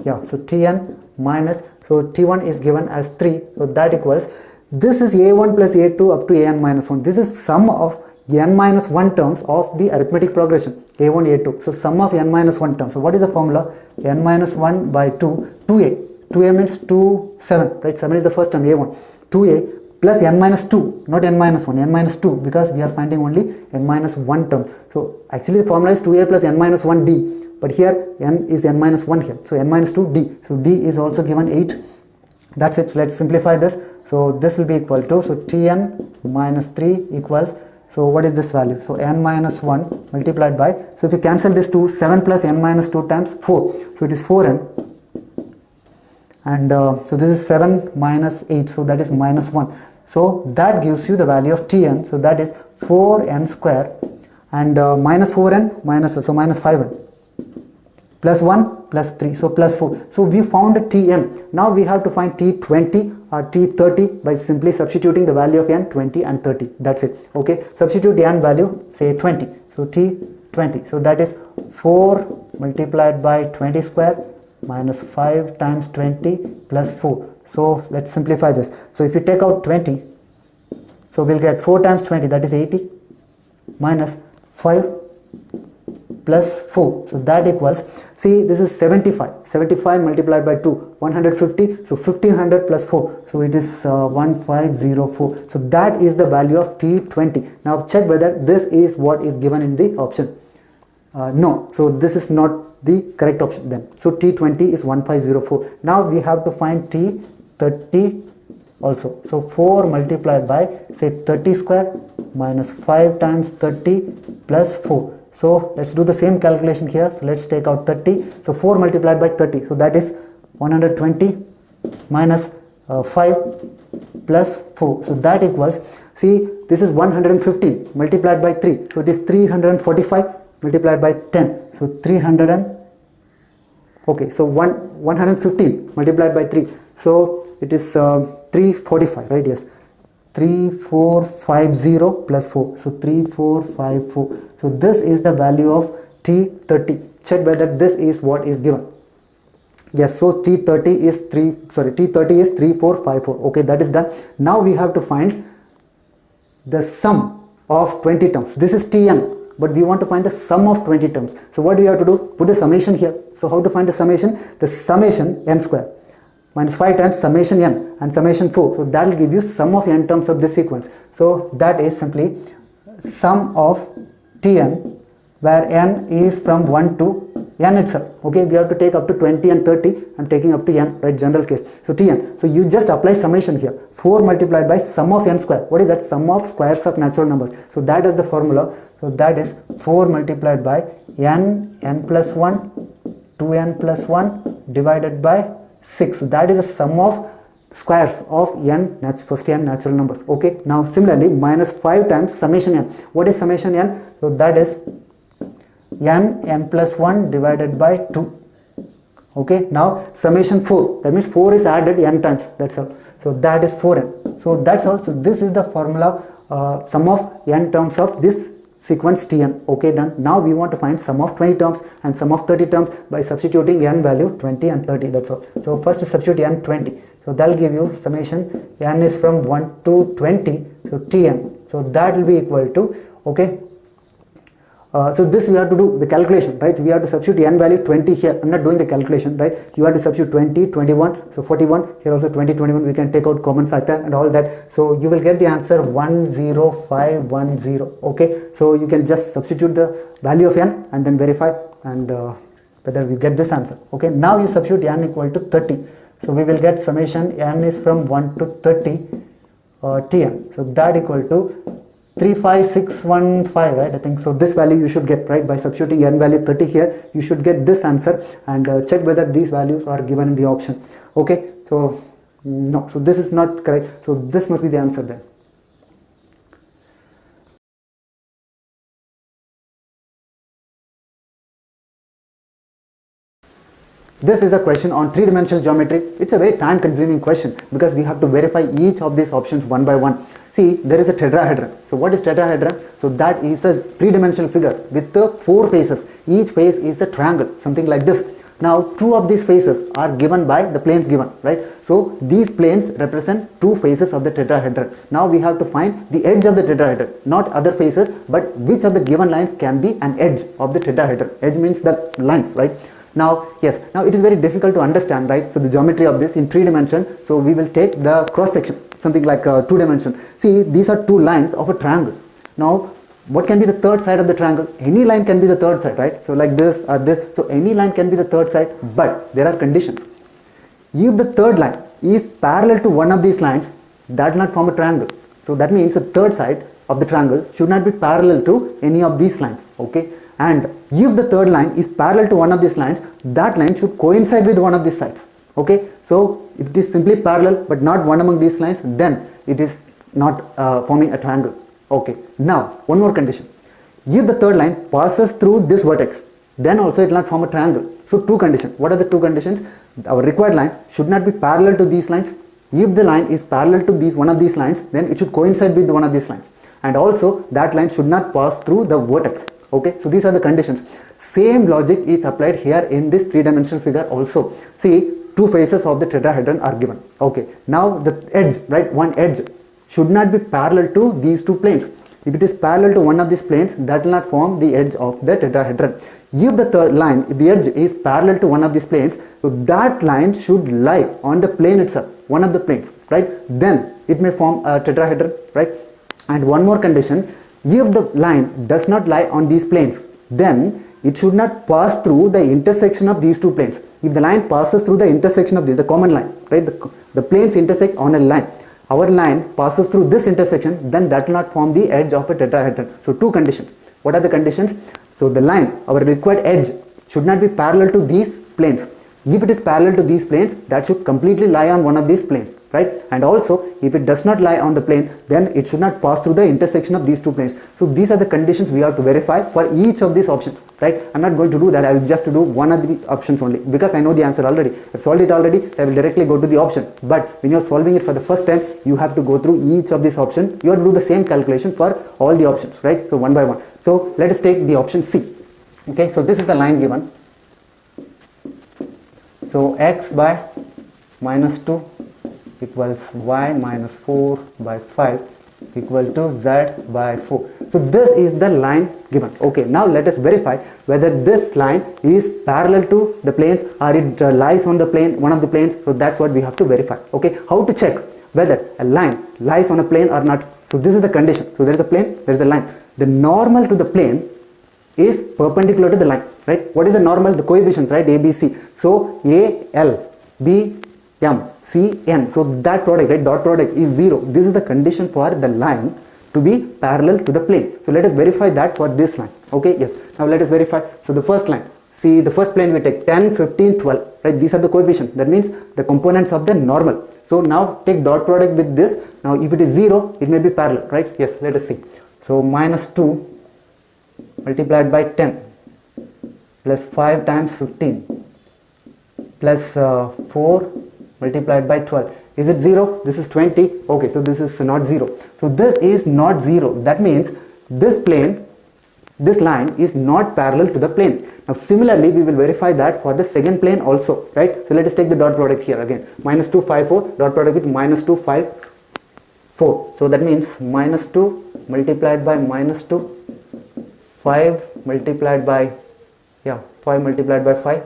Speaker 1: tn minus, so t1 is given as 3, so that equals, this is a1 plus a2 up to an minus 1. This is sum of n minus 1 terms of the arithmetic progression, a1, a2. So sum of n minus 1 terms. So what is the formula? N minus 1 by 2, 2a. 2a means 2, 7, right? 7 is the first term, a1. 2a plus n minus 2, not n minus 1, n minus 2, because we are finding only n minus 1 term. So actually the formula is 2a plus n minus 1 d, but here n is n minus 1 here. So n minus 2 d. So d is also given 8. That's it. So let's simplify this. So this will be equal to, so tn minus 3 equals, so what is this value? So n minus 1 multiplied by, so if you cancel this 2, 7 plus n minus 2 times 4, so it is 4n, and so this is 7 minus 8, so that is minus 1. So that gives you the value of tn, so that is 4n square, and minus 4n minus, so minus 5n, plus 1 plus 3, so plus 4. So we found tn. Now we have to find t20 or t30 by simply substituting the value of n, 20 and 30. That's it. Okay, substitute the n value, say 20. So t20, so that is 4 multiplied by 20 square minus 5 times 20 plus 4. So let's simplify this. So if you take out 20, so we'll get 4 times 20, that is 80, minus 5 plus 4, so that equals, see, this is 75 multiplied by 2, 150, so 1500 plus 4, so it is 1504. So that is the value of t20. Now check whether this is what is given in the option. No, so this is not the correct option then. So t20 is 1504. Now we have to find t30 also. So 4 multiplied by, say, 30 square minus 5 times 30 plus 4. So let's do the same calculation here. So let's take out 30. So 4 multiplied by 30. So that is 120 minus 5 plus 4. So that equals, see, this is 115 multiplied by 3. So it is 345 multiplied by 10. So 300 and, okay, so 115 multiplied by 3. So it is 345, right? Yes. 3450 plus 4, so 3454. So this is the value of t30. Check whether this is what is given. Yes, so t30 is 3454. Okay, that is done. Now we have to find the sum of 20 terms. This is tn, but we want to find the sum of 20 terms. So what do we have to do? Put the summation here. So how to find the summation? The summation n square minus 5 times summation n and summation 4. So that will give you sum of n terms of this sequence. So that is simply sum of tn, where n is from 1 to n itself. Okay, we have to take up to 20 and 30. I'm taking up to n, right, general case. So Tn. So you just apply summation here. 4 multiplied by sum of n square. What is that? Sum of squares of natural numbers. So that is the formula. So that is 4 multiplied by n plus 1, 2n plus 1 divided by 6. So that is the sum of squares of first n natural numbers. Okay, now similarly minus 5 times summation n. What is summation n? So that is n plus 1 divided by 2. Okay, now summation 4, that means 4 is added n times, that's all. So that is 4n. So that's all. So this is the formula, sum of n terms of this sequence Tn. Okay, done. Now we want to find sum of 20 terms and sum of 30 terms by substituting n value 20 and 30, that's all. So first substitute n 20. So that will give you summation n is from 1 to 20, so Tn. So that will be equal to, okay, so this we have to do the calculation, right? We have to substitute n value 20 here. I'm not doing the calculation, right? You have to substitute 20, 21, so 41. Here also 20, 21. We can take out common factor and all that. So you will get the answer 10510. Okay, so you can just substitute the value of n and then verify and whether we get this answer. Okay, now you substitute n equal to 30. So we will get summation n is from 1 to 30 Tn. So that equal to 35615, right? I think so. This value you should get, right? By substituting n value 30 here, you should get this answer, and check whether these values are given in the option. Okay, so no, so this is not correct. So this must be the answer then. This is a question on three-dimensional geometry. It's a very time-consuming question because we have to verify each of these options one by one. See, there is a tetrahedron. So what is tetrahedron? So that is a three-dimensional figure with the 4 faces. Each face is a triangle, something like this. Now 2 of these faces are given by the planes given, right? So these planes represent 2 faces of the tetrahedron. Now we have to find the edge of the tetrahedron, not other faces, but which of the given lines can be an edge of the tetrahedron. Edge means the line, right? Now, yes, now it is very difficult to understand, right? So the geometry of this in 3 dimension, so we will take the cross section, something like 2 dimension. See, these are 2 lines of a triangle. Now, what can be the third side of the triangle? Any line can be the third side, right? So like this or this, so any line can be the third side, but there are conditions. If the third line is parallel to one of these lines, that will not form a triangle. So that means the third side of the triangle should not be parallel to any of these lines, okay? And if the third line is parallel to one of these lines, that line should coincide with one of these sides. Okay, so if it is simply parallel but not one among these lines, then it is not forming a triangle. Okay, now one more condition. If the third line passes through this vertex, then also it will not form a triangle. So 2 conditions. What are the 2 conditions? Our required line should not be parallel to these lines. If the line is parallel to one of these lines, then it should coincide with one of these lines. And also that line should not pass through the vertex. Okay, so these are the conditions. Same logic is applied here in this 3-dimensional figure also. See, 2 faces of the tetrahedron are given. Okay, now the edge, right, one edge should not be parallel to these 2 planes. If it is parallel to one of these planes, that will not form the edge of the tetrahedron. If the third line, if the edge is parallel to one of these planes, so that line should lie on the plane itself, one of the planes, right? Then it may form a tetrahedron, right? And one more condition, if the line does not lie on these planes, then it should not pass through the intersection of these 2 planes. If the line passes through the intersection of the common line, right, the planes intersect on a line, our line passes through this intersection, then that will not form the edge of a tetrahedron. So 2 conditions. What are the conditions? So the line, our required edge, should not be parallel to these planes. If it is parallel to these planes, that should completely lie on one of these planes, right? And also, if it does not lie on the plane, then it should not pass through the intersection of these 2 planes. So these are the conditions we have to verify for each of these options, right? I'm not going to do that. I will just do one of the options only because I know the answer already. I've solved it already, so I will directly go to the option. But when you're solving it for the first time, you have to go through each of these options. You have to do the same calculation for all the options, right? So one by one. So let us take the option C. Okay, so this is the line given. So x by minus 2 equals y minus 4 by 5 equal to z by 4. So this is the line given. Okay, now let us verify whether this line is parallel to the planes or it lies on the plane, one of the planes. So that's what we have to verify. Okay, how to check whether a line lies on a plane or not? So this is the condition. So there is a plane, there is a line. The normal to the plane is perpendicular to the line, right? What is the normal? The coefficients, right? A, B, C. So A, L, B, M, C, N. So that product, right, dot product is 0. This is the condition for the line to be parallel to the plane. So let us verify that for this line. Okay, yes. Now let us verify. So the first line, see the first plane we take 10, 15, 12, right? These are the coefficients. That means the components of the normal. So now take dot product with this. Now if it is 0, it may be parallel, right? Yes, let us see. So minus 2 multiplied by 10 plus 5 times 15 plus 4 multiplied by 12. Is it 0? This is 20. Okay, so this is not 0. So this is not 0. That means this plane, this line is not parallel to the plane. Now similarly, we will verify that for the second plane also, right? So let us take the dot product here again. Minus 2, 5, 4, dot product with minus 2, 5, 4. So that means minus 2 multiplied by minus 2, 5 multiplied by, 5 multiplied by 5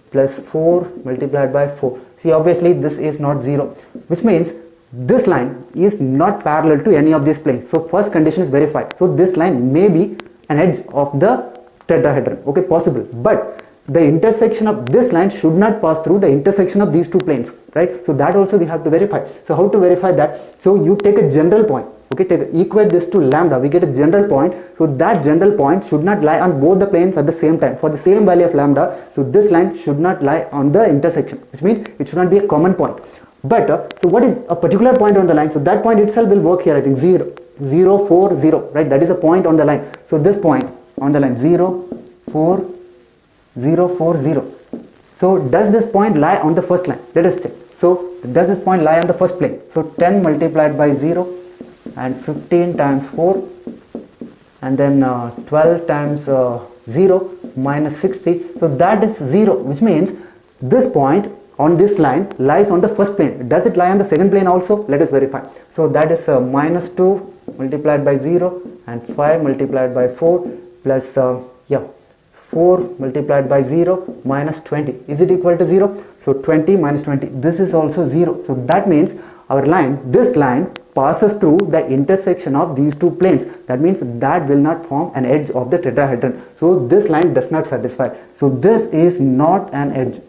Speaker 1: plus 4 multiplied by 4. See, obviously this is not 0, which means this line is not parallel to any of these planes. So first condition is verified. So this line may be an edge of the tetrahedron. Okay, possible. But the intersection of this line should not pass through the intersection of these two planes, right? So that also we have to verify. So how to verify that? So you take a general point. Okay, equate this to lambda, we get a general point. So that general point should not lie on both the planes at the same time for the same value of lambda. So this line should not lie on the intersection, which means it should not be a common point. But so what is a particular point on the line? So that point itself will work here. I think 0, 0, 4, 0, right? That is a point on the line. So this point on the line 0, 4, 0, 4, 0. So does this point lie on the first line? Let us check. So does this point lie on the first plane? So 10 multiplied by 0 and 15 times 4 and then 12 times 0 minus 60. So that is 0, which means this point on this line lies on the first plane. Does it lie on the second plane also? Let us verify. So that is minus 2 multiplied by 0 and 5 multiplied by 4 plus 4 multiplied by 0 minus 20. Is it equal to 0? So 20 minus 20. This is also 0. So that means our line, this line passes through the intersection of these two planes. That means that will not form an edge of the tetrahedron. So this line does not satisfy. So this is not an edge.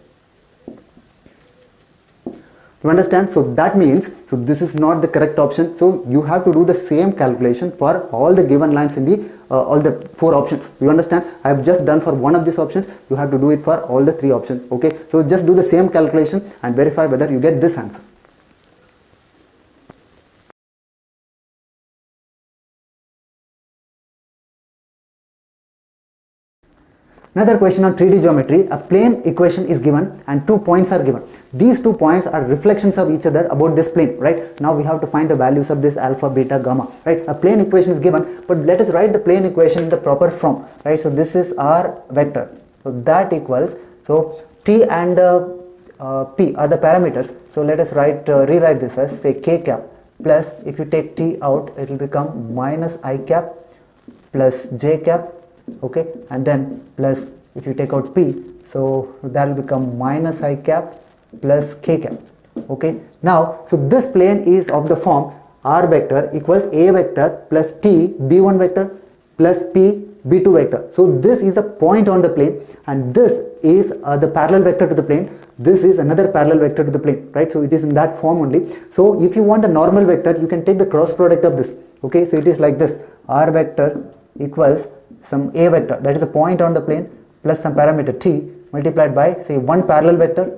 Speaker 1: You understand? So that means, so this is not the correct option. So you have to do the same calculation for all the given lines in the all the 4 options. You understand? I have just done for one of these options. You have to do it for all the 3 options. Okay. So just do the same calculation and verify whether you get this answer. Another question on 3D geometry, a plane equation is given and 2 points are given. These 2 points are reflections of each other about this plane, right? Now we have to find the values of this alpha, beta, gamma, right? A plane equation is given, but let us write the plane equation in the proper form, right? So this is our vector. So that equals, so t and p are the parameters. So let us rewrite this as say k cap plus, if you take t out, it will become minus I cap plus j cap. Okay, and then plus if you take out p, so that will become minus I cap plus k cap. Okay, now so this plane is of the form r vector equals a vector plus t b1 vector plus p b2 vector. So this is a point on the plane and this is the parallel vector to the plane. This is another parallel vector to the plane, right? So it is in that form only. So if you want the normal vector, you can take the cross product of this. Okay, so it is like this: r vector equals some a vector, that is a point on the plane, plus some parameter t multiplied by say one parallel vector,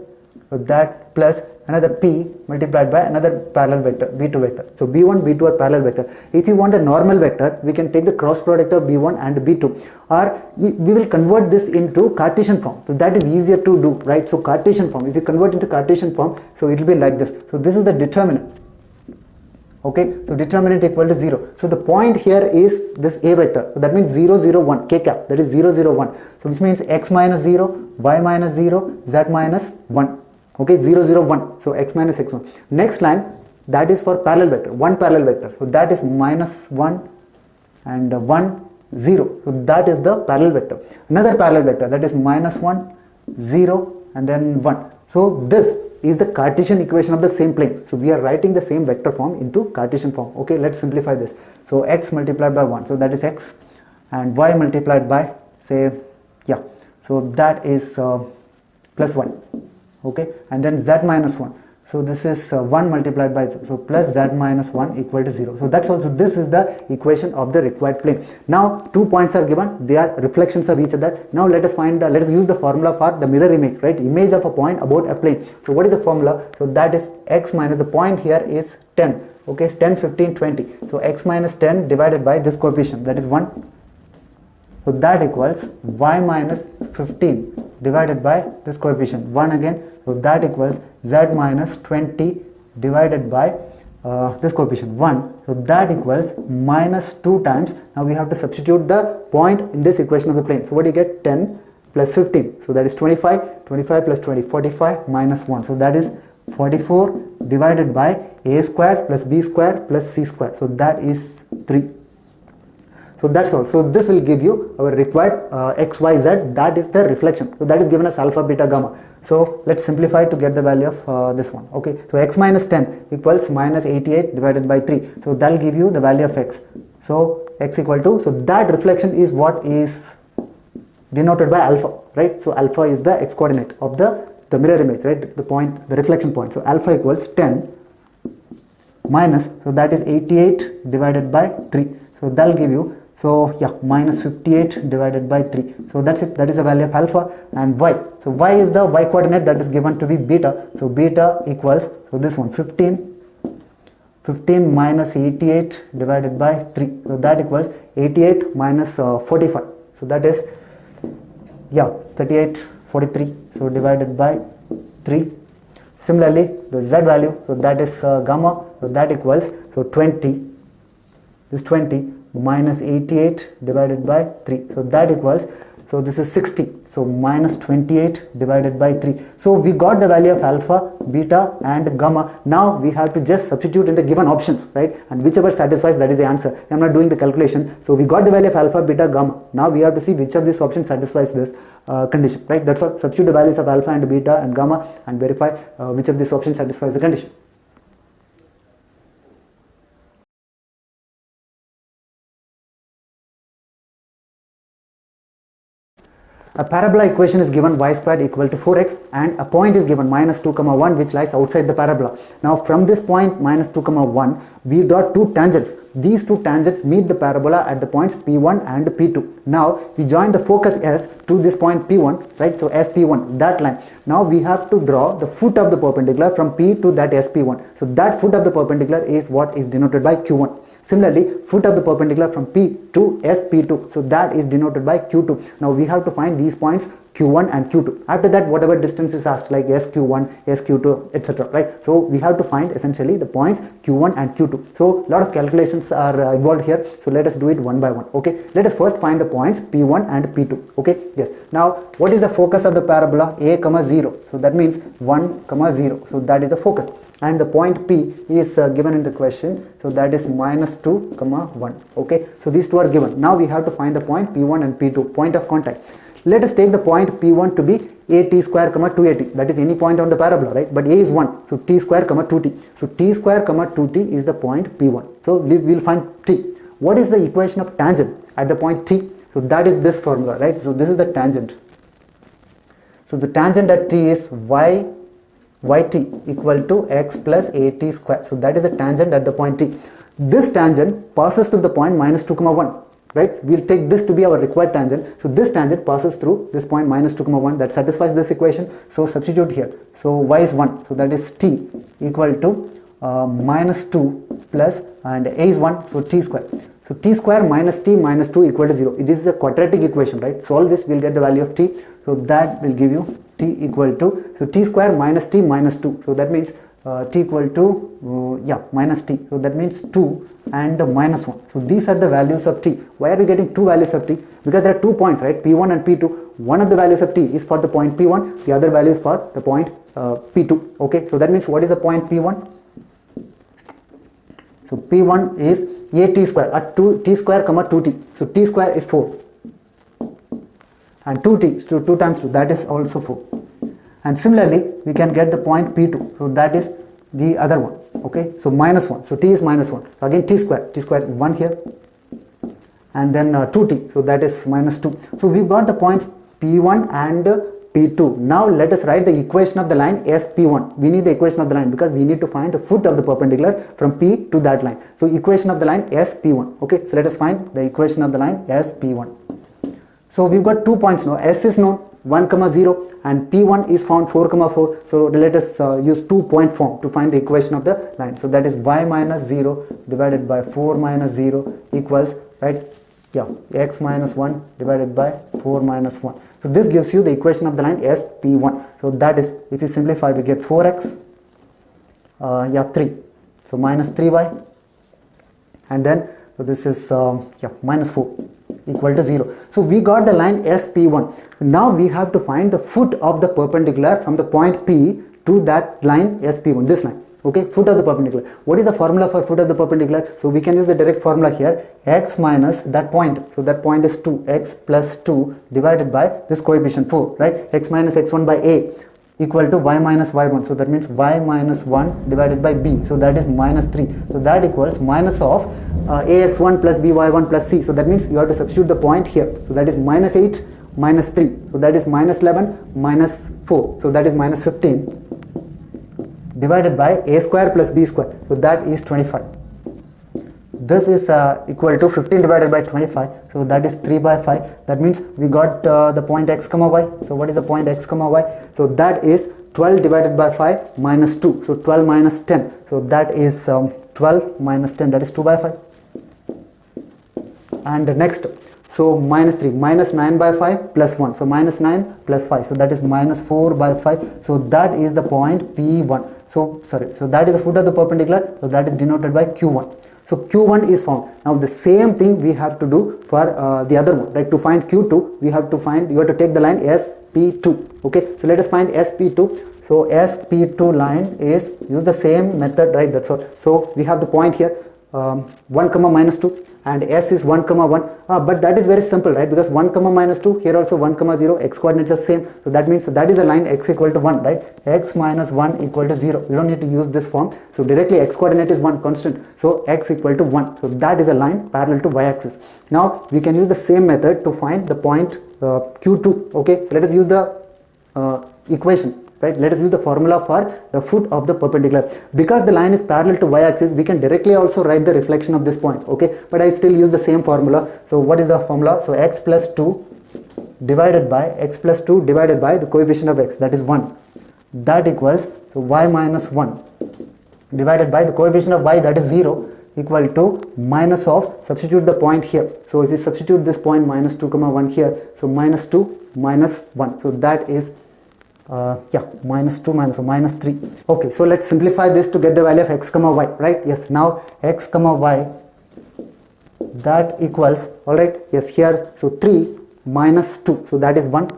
Speaker 1: so that plus another p multiplied by another parallel vector b2 vector. So b1 b2 are parallel vector. If you want a normal vector, we can take the cross product of b1 and b2, or we will convert this into Cartesian form. So that is easier to do, right? So Cartesian form, if you convert into Cartesian form, so it will be like this. So this is the determinant. Okay, so determinant equal to 0. So the point here is this a vector. So that means 0, 0, 1, k cap, that is 0, 0, 1. So which means x minus 0, y minus 0, z minus 1. Okay, 0, 0, 1. So x minus x1. Next line, that is for parallel vector, one parallel vector. So that is minus 1 and 1, 0. So that is the parallel vector. Another parallel vector, that is minus 1, 0 and then 1. So this is the Cartesian equation of the same plane. So we are writing the same vector form into Cartesian form. Okay, let's simplify this. So x multiplied by 1, so that is x, and y multiplied by say, yeah, so that is plus 1, okay, and then z minus 1. So this is 1 multiplied by 0. So plus z minus 1 equal to 0. So that's also, this is the equation of the required plane. Now 2 points are given, they are reflections of each other. Now let us find let us use the formula for the mirror image, right? Image of a point about a plane. So what is the formula? So that is x minus, the point here is 10. Okay, 10, 15, 20. So x minus 10 divided by this coefficient, that is 1. So that equals y minus 15 divided by this coefficient 1 again. So that equals z minus 20 divided by this coefficient 1. So that equals minus 2 times. Now we have to substitute the point in this equation of the plane. So what do you get? 10 plus 15. So that is 25. 25 plus 20, 45 minus 1. So that is 44 divided by a square plus b square plus c square. So that is 3. So that's all. So this will give you our required x, y, z, that is the reflection. So that is given as alpha, beta, gamma. So let's simplify to get the value of this one. Okay, so x minus 10 equals minus 88 divided by 3. So that will give you the value of x. So x equal to, so that reflection is what is denoted by alpha, right? So alpha is the x coordinate of the mirror image, right? The point, the reflection point. So alpha equals 10 minus, so that is 88 divided by 3. So that will give you, so yeah, minus 58 divided by 3. So that's it. That is the value of alpha. And y. So y is the y coordinate that is given to be beta. So beta equals, so this one 15 minus 88 divided by 3. So that equals 88 minus 45. So that is, yeah, 38, 43. So divided by 3. Similarly, the z value, so that is gamma. So that equals, so 20, this 20 minus 88 divided by 3. So that equals, so this is 60. So minus 28 divided by 3. So we got the value of alpha, beta and gamma. Now we have to just substitute in the given options, right? And whichever satisfies, that is the answer. I'm not doing the calculation. So we got the value of alpha, beta, gamma. Now we have to see which of these options satisfies this condition, right? That's all. Substitute the values of alpha and beta and gamma and verify which of these options satisfies the condition. A parabola equation is given y squared equal to 4x and a point is given minus 2, 1 which lies outside the parabola. Now from this point minus 2, 1 we draw two tangents. These two tangents meet the parabola at the points P1 and P2. Now we join the focus S to this point P1, right? So SP1, that line. Now we have to draw the foot of the perpendicular from P to that SP1. So that foot of the perpendicular is what is denoted by Q1. Similarly, foot of the perpendicular from P to SP2, so that is denoted by Q2. Now we have to find these points Q1 and Q2. After that, whatever distance is asked, like SQ1, SQ2, etc., right? So we have to find essentially the points Q1 and Q2. So a lot of calculations are involved here. So let us do it one by one. Okay, let us first find the points P1 and P2. Okay, yes. Now what is the focus of the parabola? A, 0. So that means 1, 0. So that is the focus. And the point P is given in the question, so that is minus 2, 1. Okay, so these two are given. Now we have to find the point P1 and P2, point of contact. Let us take the point P1 to be at square, 2at. That is any point on the parabola, right? But a is 1, so t square, 2t. So t square, 2t is the point P1. So we will find t. What is the equation of tangent at the point t? So that is this formula, right? So this is the tangent. So the tangent at t is yt equal to x plus at square. So that is the tangent at the point t. This tangent passes through the point minus 2, 1. Right? We'll take this to be our required tangent. So this tangent passes through this point minus 2, 1. That satisfies this equation. So substitute here. So y is 1. So that is t equal to minus 2 plus, and a is 1. So t square. So t square minus t minus 2 equal to 0. It is the quadratic equation, right? Solve this, we'll get the value of t. So that will give you t equal to, so t square minus t minus 2. So that means t equal to, minus t. So that means 2 and minus 1. So these are the values of t. Why are we getting two values of t? Because there are 2 points, right? P1 and P2. One of the values of t is for the point P1. The other value is for the point P2. Okay. So that means what is the point P1? So P1 is at square at 2t square, 2t. So t square is 4. And 2t, so 2 times 2, that is also 4. And similarly, we can get the point P2. So that is the other one. Okay, so minus 1. So t is minus 1. So again t square is 1 here. and then 2t, so that is minus 2. So we've got the points P1 and P2. Now let us write the equation of the line as P1. We need the equation of the line because we need to find the foot of the perpendicular from P to that line. So equation of the line as P1. Okay, so let us find the equation of the line as P1. So we've got 2 points now. S is known 1, 0 and P1 is found 4, 4. So let us use 2-point form to find the equation of the line. So that is y minus 0 divided by 4 minus 0 equals, right, yeah, x minus 1 divided by 4 minus 1. So this gives you the equation of the line as P1. So that is, if you simplify, we get 4x, 3. So minus 3y, and then so this is minus 4 equal to 0. So we got the line as P1. Now we have to find the foot of the perpendicular from the point P to that line as P1, this line. Okay, foot of the perpendicular. What is the formula for foot of the perpendicular? So we can use the direct formula here, x minus that point. So that point is 2, x plus 2 divided by this coefficient 4, right? X minus x1 by a equal to y minus y1. So that means y minus 1 divided by b. So that is minus 3. So that equals minus of ax1 plus by1 plus c. So that means you have to substitute the point here. So that is minus 8 minus 3. So that is minus 11 minus 4. So that is minus 15 divided by a square plus b square. So that is 25. This is equal to 15 divided by 25. So that is 3 by 5. That means we got the point x comma y. So what is the point x comma y? So that is 12 divided by 5 minus 2. So 12 minus 10. So that is 12 minus 10. That is 2 by 5. And next, so minus 3, minus 9 by 5 plus 1. So minus 9 plus 5. So that is minus 4 by 5. So that is the point P1. So that is the foot of the perpendicular. So that is denoted by Q1. So Q1 is found. Now the same thing we have to do for the other one, right? To find Q2, you have to take the line SP2. Okay, so let us find SP2. So SP2 line is, use the same method, right? That's all. So we have the point here, 1 comma minus 2, and S is 1 comma 1, but that is very simple, right? Because 1 comma minus 2, here also 1 comma 0, x coordinates are same. So that means that is a line x equal to 1, right? X minus 1 equal to 0. You don't need to use this form. So directly x coordinate is 1 constant. So x equal to 1. So that is a line parallel to y axis. Now we can use the same method to find the point Q2. Okay, so let us use the equation. Right, let us use the formula for the foot of the perpendicular. Because the line is parallel to y-axis, we can directly also write the reflection of this point. Okay, but I still use the same formula. So what is the formula? So x plus 2 divided by the coefficient of x, that is 1. That equals, so y minus 1 divided by the coefficient of y, that is 0, equal to minus of, substitute the point here. So if you substitute this point minus 2 comma 1 here, so minus 2 minus 1. So that is minus 2 minus, so minus 3. Okay, so let's simplify this to get the value of x comma y, right? Yes, now x comma y, that equals, all right, yes, here, so 3 minus 2, so that is 1.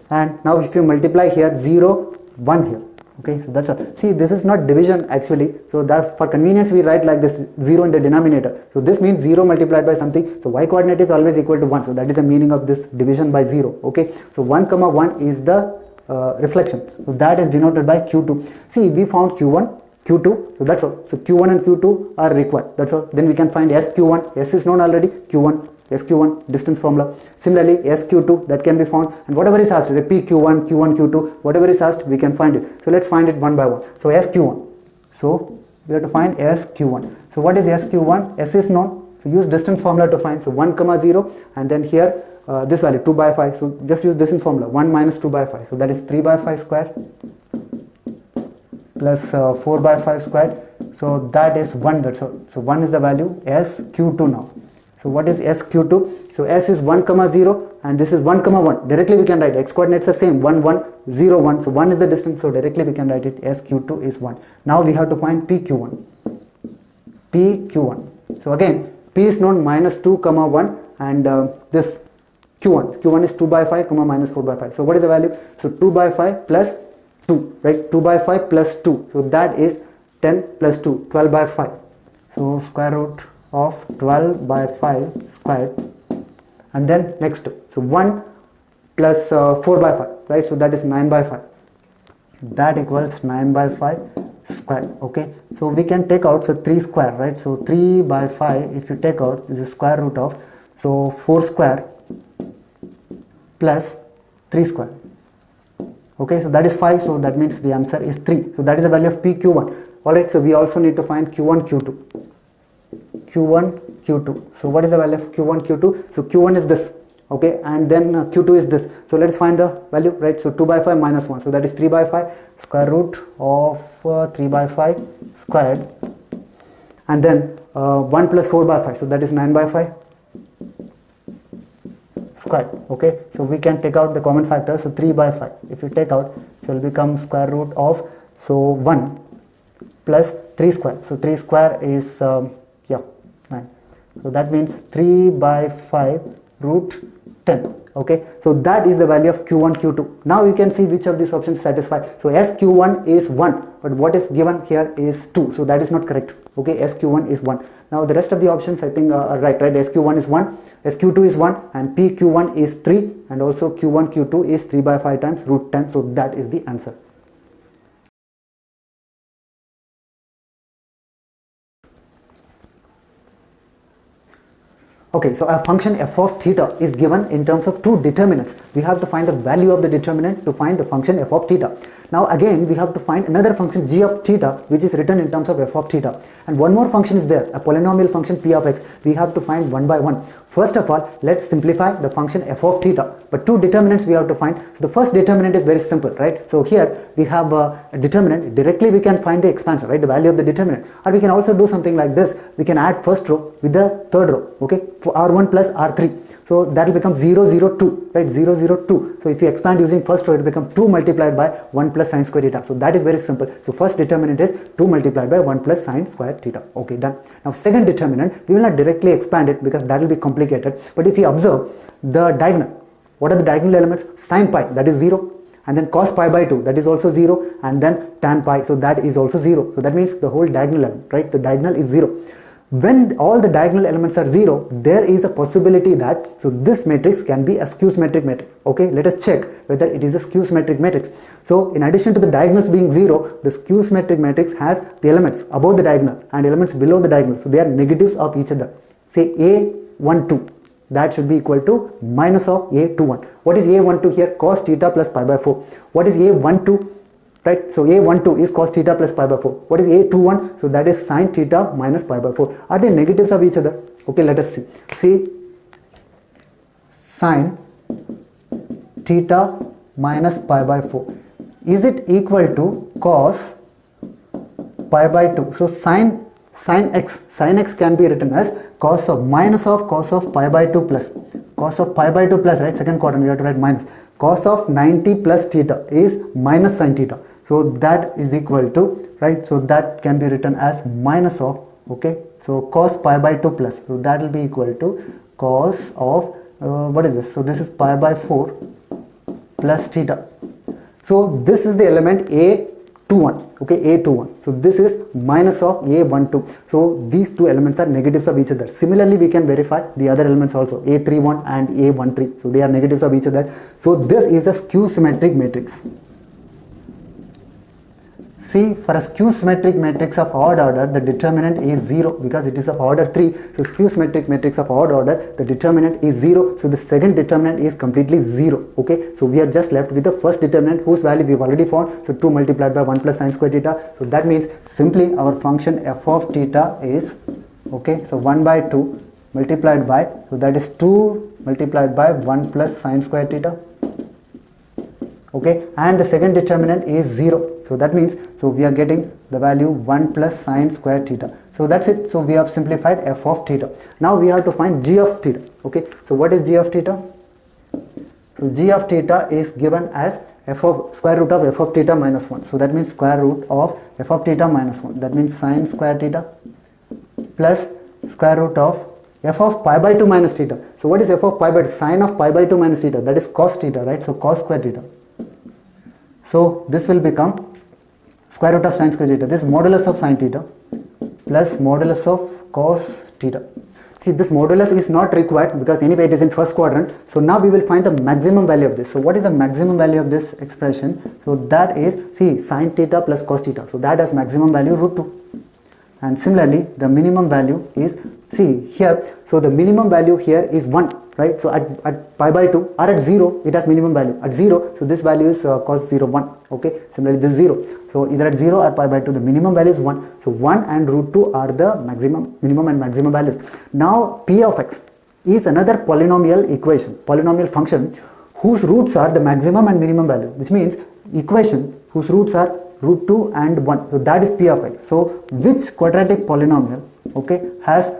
Speaker 1: And now if you multiply here, 0, 1 here. Okay, so that's all. See, this is not division actually. So that for convenience we write like this, 0 in the denominator. So this means 0 multiplied by something. So y coordinate is always equal to 1. So that is the meaning of this division by 0. Okay, so 1 comma 1 is the reflection. So that is denoted by Q2. See, we found Q1, Q2. So that's all. So Q1 and Q2 are required. That's all. Then we can find SQ1. S is known already. Q1. SQ1 distance formula. Similarly, SQ2 that can be found, and whatever is asked, PQ1, Q1, Q2, whatever is asked, we can find it. So let's find it one by one. So SQ1. So we have to find SQ1. So what is SQ1? S is known. So use distance formula to find. So 1 comma 0, and then here this value 2 by 5. So just use distance formula, 1 minus 2 by 5. So that is 3 by 5 square plus 4 by 5 squared. So that is 1. That's all. So 1 is the value SQ2 now. So what is SQ2? So S is 1 comma 0 and this is 1 comma 1. Directly we can write, x coordinates are same, 1 1 0 1. So 1 is the distance, so directly we can write it SQ2 is 1. Now we have to find PQ1. PQ1. So again, P is known, minus 2 comma 1, and this Q1 is 2 by 5 comma minus 4 by 5. So what is the value? So 2 by 5 plus 2, right? 2 by 5 plus 2. So that is 10 plus 2, 12 by 5. So square root of 12 by 5 squared, and then next, so 1 plus 4 by 5, right? So that is 9 by 5. That equals 9 by 5. squared. Okay, so we can take out, so 3 square, right? So 3 by 5, if you take out, is the square root of, so 4 square plus 3 square. Okay, so that is 5, so that means the answer is 3. So that is the value of PQ1. Alright, so we also need to find Q1, Q2. Q1, Q2. So what is the value of Q1, Q2? So Q1 is this. Okay, and then Q2 is this. So let's find the value, right? So 2 by 5 minus 1. So that is 3 by 5, square root of 3 by 5 squared. And then 1 plus 4 by 5. So that is 9 by 5 squared. Okay, so we can take out the common factor. So 3 by 5. If you take out, so it will become square root of, so 1 plus 3 square. So 3 square is, 9. So that means 3 by 5 root 10. Okay, so that is the value of Q1, Q2. Now you can see which of these options satisfy. So SQ1 is 1, but what is given here is 2. So that is not correct. Okay, SQ1 is 1. Now the rest of the options I think are right. SQ1 is 1, SQ2 is 1, and PQ1 is 3, and also Q1, Q2 is 3 by 5 times root 10. So that is the answer. Okay, so a function f of theta is given in terms of two determinants. We have to find the value of the determinant to find the function f of theta. Now again we have to find another function g of theta, which is written in terms of f of theta, and one more function is there, a polynomial function p of x. We have to find one by one. First of all, let's simplify the function f of theta, but two determinants we have to find. So the first determinant is very simple, right? So here we have a determinant. Directly we can find the expansion, right, the value of the determinant, or we can also do something like this. We can add first row with the third row, okay, for r1 plus r3. So that will become 0, 0, 2, right, 0, 0, 2. So if you expand using first row, it will become 2 multiplied by 1 plus sine square theta. So that is very simple. So first determinant is 2 multiplied by 1 plus sine square theta. Okay, done. Now second determinant, we will not directly expand it because that will be complicated. But if you observe the diagonal, what are the diagonal elements? Sine pi, that is 0. And then cos pi by 2, that is also 0. And then tan pi, so that is also 0. So that means the whole diagonal element, right? The diagonal is 0. When all the diagonal elements are 0, there is a possibility that, so this matrix can be a skew symmetric matrix. Okay, let us check whether it is a skew symmetric matrix. So in addition to the diagonals being 0, the skew symmetric matrix has the elements above the diagonal and elements below the diagonal. So they are negatives of each other. Say A12, that should be equal to minus of A21. What is A12 here? Cos theta plus pi by 4. What is A12? Right, so A12 is cos theta plus pi by 4. What is A21? So that is sin theta minus pi by 4. Are they negatives of each other? Okay, let us see. See, sin theta minus pi by 4. Is it equal to cos pi by 2? So sin x can be written as cos of cos of pi by 2 plus cos of pi by 2 plus, right, second quadrant we have to write minus cos of 90 plus theta is minus sin theta. So that is equal to, right, so that can be written as minus of, okay, so cos pi by 2 plus, so that will be equal to cos of, what is this? So this is pi by 4 plus theta. So this is the element A21, okay, A21. So this is minus of A12. So these two elements are negatives of each other. Similarly, we can verify the other elements also, A31 and A13. So they are negatives of each other. So this is a skew symmetric matrix. See, for a skew symmetric matrix of odd order, the determinant is 0 because it is of order 3. So skew symmetric matrix of odd order, the determinant is 0. So the second determinant is completely 0. Okay, so we are just left with the first determinant whose value we have already found. So 2 multiplied by 1 plus sine square theta. So that means simply our function f of theta is, okay, so 1 by 2 multiplied by, so that is 2 multiplied by 1 plus sine square theta. Okay, and the second determinant is 0. So that means, so we are getting the value 1 plus sine square theta. So that's it. So we have simplified f of theta. Now we have to find g of theta. Okay, so what is g of theta? So g of theta is given as f of square root of f of theta minus 1. So that means square root of f of theta minus 1. That means sine square theta plus square root of f of pi by 2 minus theta. So what is f of pi by 2? Sine of pi by 2 minus theta. That is cos theta, right? So cos square theta. So this will become square root of sine square theta. This is modulus of sine theta plus modulus of cos theta. See, this modulus is not required because anyway it is in first quadrant. So now we will find the maximum value of this. So what is the maximum value of this expression? So that is, see, sin theta plus cos theta. So that has maximum value root 2. And similarly, the minimum value is, see here, so the minimum value here is 1, right? So at pi by 2 or at 0, it has minimum value. At 0, so this value is cos 0, 1, okay? Similarly, this is 0. So either at 0 or pi by 2, the minimum value is 1. So 1 and root 2 are the minimum and maximum values. Now, p of x is another polynomial equation, polynomial function whose roots are the maximum and minimum value, which means equation whose roots are root 2 and 1. So that is p of x. So which quadratic polynomial, okay, has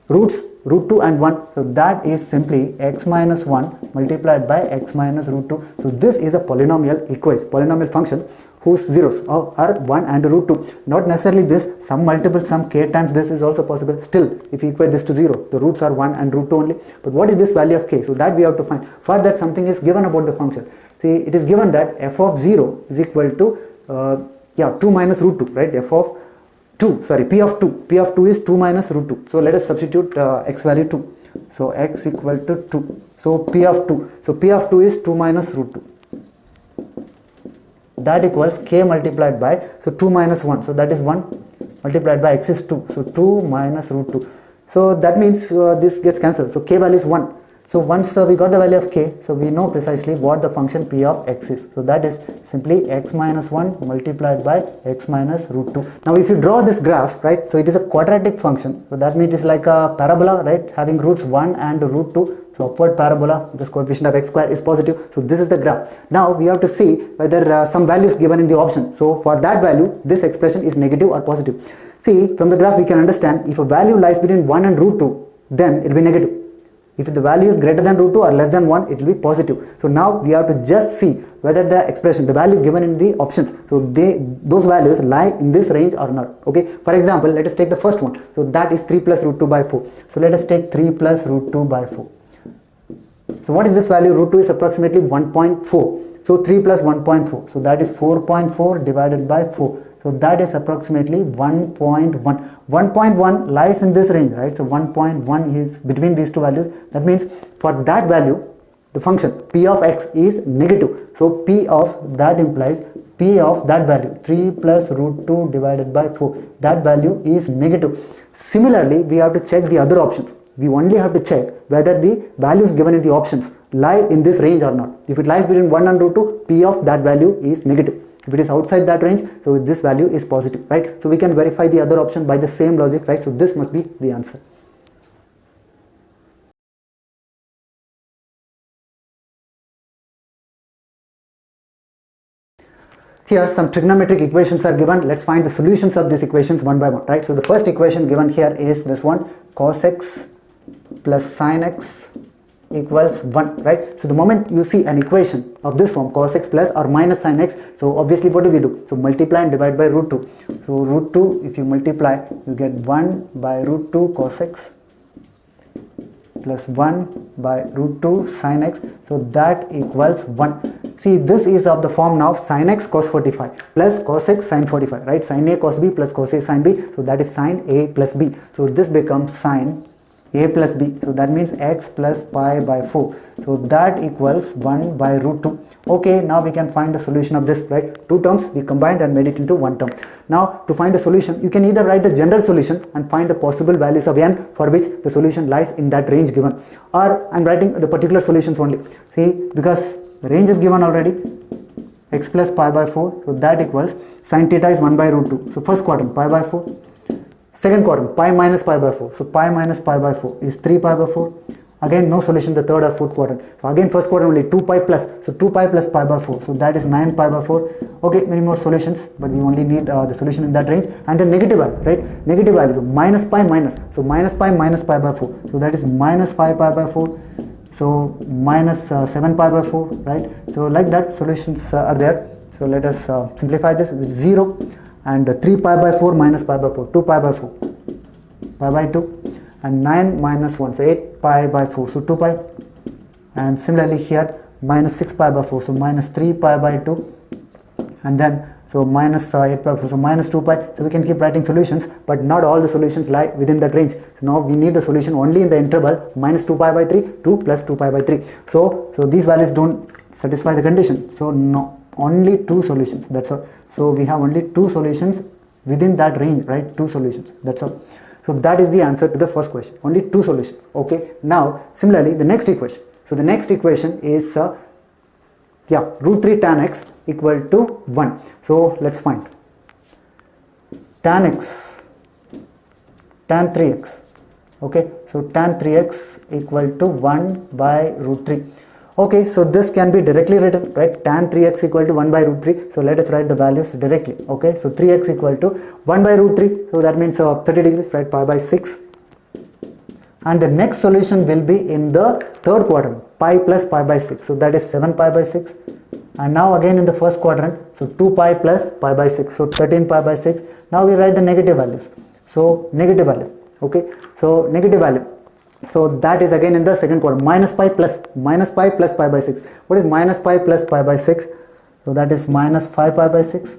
Speaker 1: roots root 2 and 1? So that is simply x minus 1 multiplied by x minus root 2. So this is a polynomial equation, polynomial function whose zeros are 1 and root 2. Not necessarily this, some multiple, some k times this is also possible. Still, if you equate this to 0, the roots are 1 and root 2 only. But what is this value of k? So that we have to find. For that, something is given about the function. See, it is given that f of 0 is equal to 2 minus root 2, right? P of 2 is 2 minus root 2. So let us substitute x value 2. So x equal to 2. So p of 2. So p of 2 is 2 minus root 2. That equals k multiplied by, so 2 minus 1. So that is 1 multiplied by x is 2. So 2 minus root 2. So that means this gets cancelled. So k value is 1. So once we got the value of k, so we know precisely what the function p of x is. So that is simply x minus 1 multiplied by x minus root 2. Now if you draw this graph, right, so it is a quadratic function. So that means it is like a parabola, right, having roots 1 and root 2. So upward parabola, this coefficient of x square is positive. So this is the graph. Now we have to see whether some value is given in the option. So for that value, this expression is negative or positive. See, from the graph we can understand if a value lies between 1 and root 2, then it will be negative. If the value is greater than root 2 or less than 1, it will be positive. So now we have to just see whether the expression, the value given in the options, so those values lie in this range or not. Okay. For example, let us take the first one. So that is 3 plus root 2 by 4. So let us take 3 plus root 2 by 4. So what is this value? Root 2 is approximately 1.4. So 3 plus 1.4. So that is 4.4 divided by 4. So that is approximately 1.1. 1.1 lies in this range, right? So 1.1 is between these two values. That means for that value, the function p of x is negative. So p of that implies p of that value, 3 plus root 2 divided by 4. That value is negative. Similarly, we have to check the other options. We only have to check whether the values given in the options lie in this range or not. If it lies between 1 and root 2, p of that value is negative. If it is outside that range, so this value is positive, right? So we can verify the other option by the same logic, right? So this must be the answer. Here some trigonometric equations are given. Let's find the solutions of these equations one by one, right? So the first equation given here is this one, cos x plus sin x equals 1, right? So the moment you see an equation of this form, cos x plus or minus sin x, so obviously what do? So multiply and divide by root 2. So root 2, if you multiply, you get 1 by root 2 cos x plus 1 by root 2 sin x. So that equals 1. See, this is of the form now sin x cos 45 plus cos x sin 45, right? Sin a cos b plus cos a sin b. So that is sin a plus b. So this becomes sin a plus b. So that means x plus pi by 4. So that equals 1 by root 2. Okay, now we can find the solution of this, right? Two terms we combined and made it into one term. Now to find a solution, you can either write the general solution and find the possible values of n for which the solution lies in that range given, or I'm writing the particular solutions only. See, because the range is given already, x plus pi by 4. So that equals sin theta is 1 by root 2. So first quadrant pi by 4. Second quadrant pi minus pi by 4. So pi minus pi by 4 is 3 pi by 4. Again no solution the third or fourth quadrant. So again first quadrant only 2 pi plus. So 2 pi plus pi by 4. So that is 9 pi by 4. Okay, many more solutions, but we only need the solution in that range. And the negative value, right? Negative value. So minus pi minus. So minus pi pi by 4. So that is minus 5 pi by 4. So minus 7 pi by 4, right? So like that solutions are there. So let us simplify this with 0 and 3 pi by 4 minus pi by 4, 2 pi by 4, pi by 2, and 9 minus 1, so 8 pi by 4, so 2 pi, and similarly here minus 6 pi by 4, so minus 3 pi by 2, and then So minus 8 pi, so minus 2 pi. So we can keep writing solutions, but not all the solutions lie within that range. So now we need the solution only in the interval minus 2 pi by 3 to plus 2 pi by 3. So these values don't satisfy the condition. So no, only two solutions. That's all. So we have only two solutions within that range, right? Two solutions. That's all. So that is the answer to the first question. Only two solutions. Okay. Now similarly, the next equation. So the next equation is root 3 tan x equal to 1. So let's find tan x, tan 3x. Okay, so tan 3x equal to 1 by root 3. Okay, so this can be directly written, right? Tan 3x equal to 1 by root 3. So let us write the values directly. Okay, so 3x equal to 1 by root 3. So that means 30 degrees, right? Pi by 6. And the next solution will be in the third quadrant, pi plus pi by 6. So that is 7 pi by 6. And now again in the first quadrant, so 2 pi plus pi by 6. So 13 pi by 6. Now we write the negative values. So negative value. Okay, so negative value. So that is again in the second quadrant, minus pi plus pi by 6. What is minus pi plus pi by 6? So that is minus 5 pi by 6.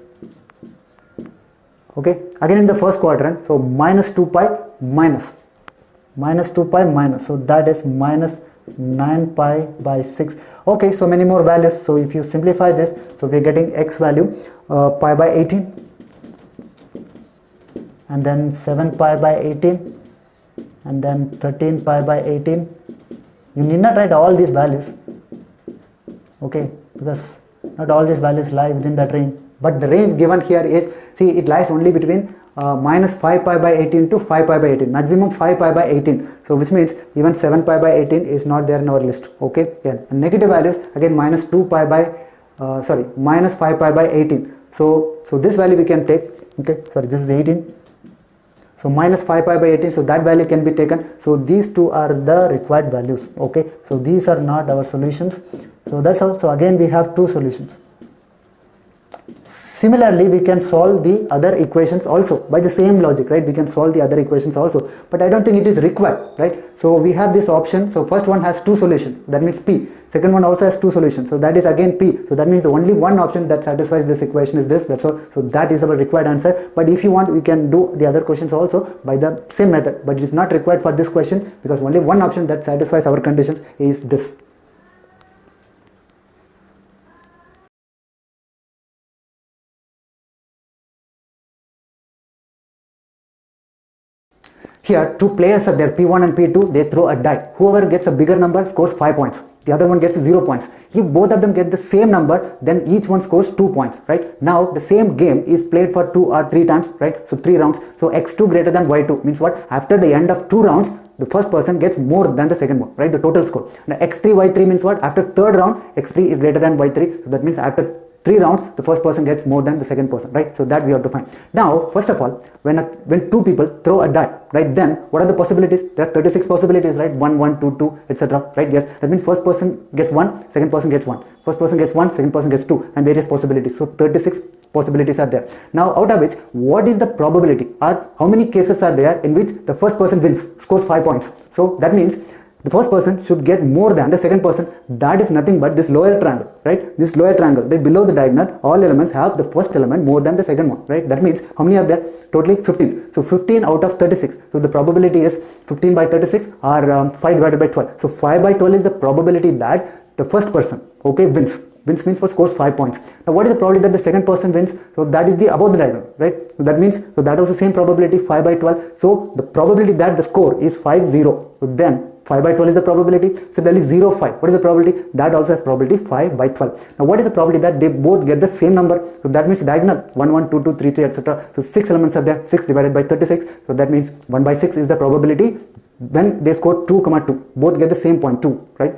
Speaker 1: Okay, again in the first quadrant, so minus 2 pi minus 2 pi minus. So that is minus 9 pi by 6. Okay, so many more values. So if you simplify this, so we are getting x value pi by 18, and then 7 pi by 18, and then 13 pi by 18. You need not write all these values, okay, because not all these values lie within that range, but the range given here is, see, it lies only between minus 5 pi by 18 to 5 pi by 18, maximum 5 pi by 18. So which means even 7 pi by 18 is not there in our list. Okay, yeah. And negative values again minus 2 pi by minus 5 pi by 18. So this value we can take. Okay, sorry, this is 18. So minus 5 pi by 18, so that value can be taken. So these two are the required values. Okay, so these are not our solutions. So that's all. So again we have two solutions. Similarly, we can solve the other equations also by the same logic, right? We can solve the other equations also, but I don't think it is required, right? So we have this option. So first one has two solutions, that means P. Second one also has two solutions, so that is again P. So that means the only one option that satisfies this equation is this. That's all. So that is our required answer. But if you want, we can do the other questions also by the same method, but it is not required for this question because only one option that satisfies our conditions is this. Here two players are there, P1 and P2, they throw a die. Whoever gets a bigger number scores 5 points. The other one gets 0 points. If both of them get the same number, then each one scores 2 points, right? Now the same game is played for 2 or 3 times, right? So 3 rounds. So x2 greater than y2 means what? After the end of 2 rounds, the first person gets more than the second one, right? The total score. Now x3, y3 means what? After third round, x3 is greater than y3. So that means after 3 rounds, the first person gets more than the second person, right? So that we have to find. Now, first of all, when two people throw a die, right, then what are the possibilities? There are 36 possibilities, right? 1, 1, 2, 2, etc., right? Yes, that means first person gets 1, second person gets 1. First person gets 1, second person gets 2, and various possibilities. So 36 possibilities are there. Now, out of which, what is the probability, or how many cases are there in which the first person wins, scores 5 points? So that means the first person should get more than the second person. That is nothing but this lower triangle, right? This lower triangle, right below the diagonal, all elements have the first element more than the second one, right? That means how many are there? Totally 15. So 15 out of 36. So the probability is 15 by 36 or 5 divided by 12. So 5 by 12 is the probability that the first person, okay, wins. Wins means for scores 5 points. Now what is the probability that the second person wins? So that is the above the diagonal, right? So that means, so that also same probability, 5 by 12. So the probability that the score is 5, 0. So then 5 by 12 is the probability. Similarly 0, 5. What is the probability? That also has probability 5 by 12. Now what is the probability that they both get the same number? So that means diagonal 1, 1, 2, 2, 3, 3, etc. So 6 elements are there. 6 divided by 36. So that means 1 by 6 is the probability when they score 2, 2. Both get the same point 2, right?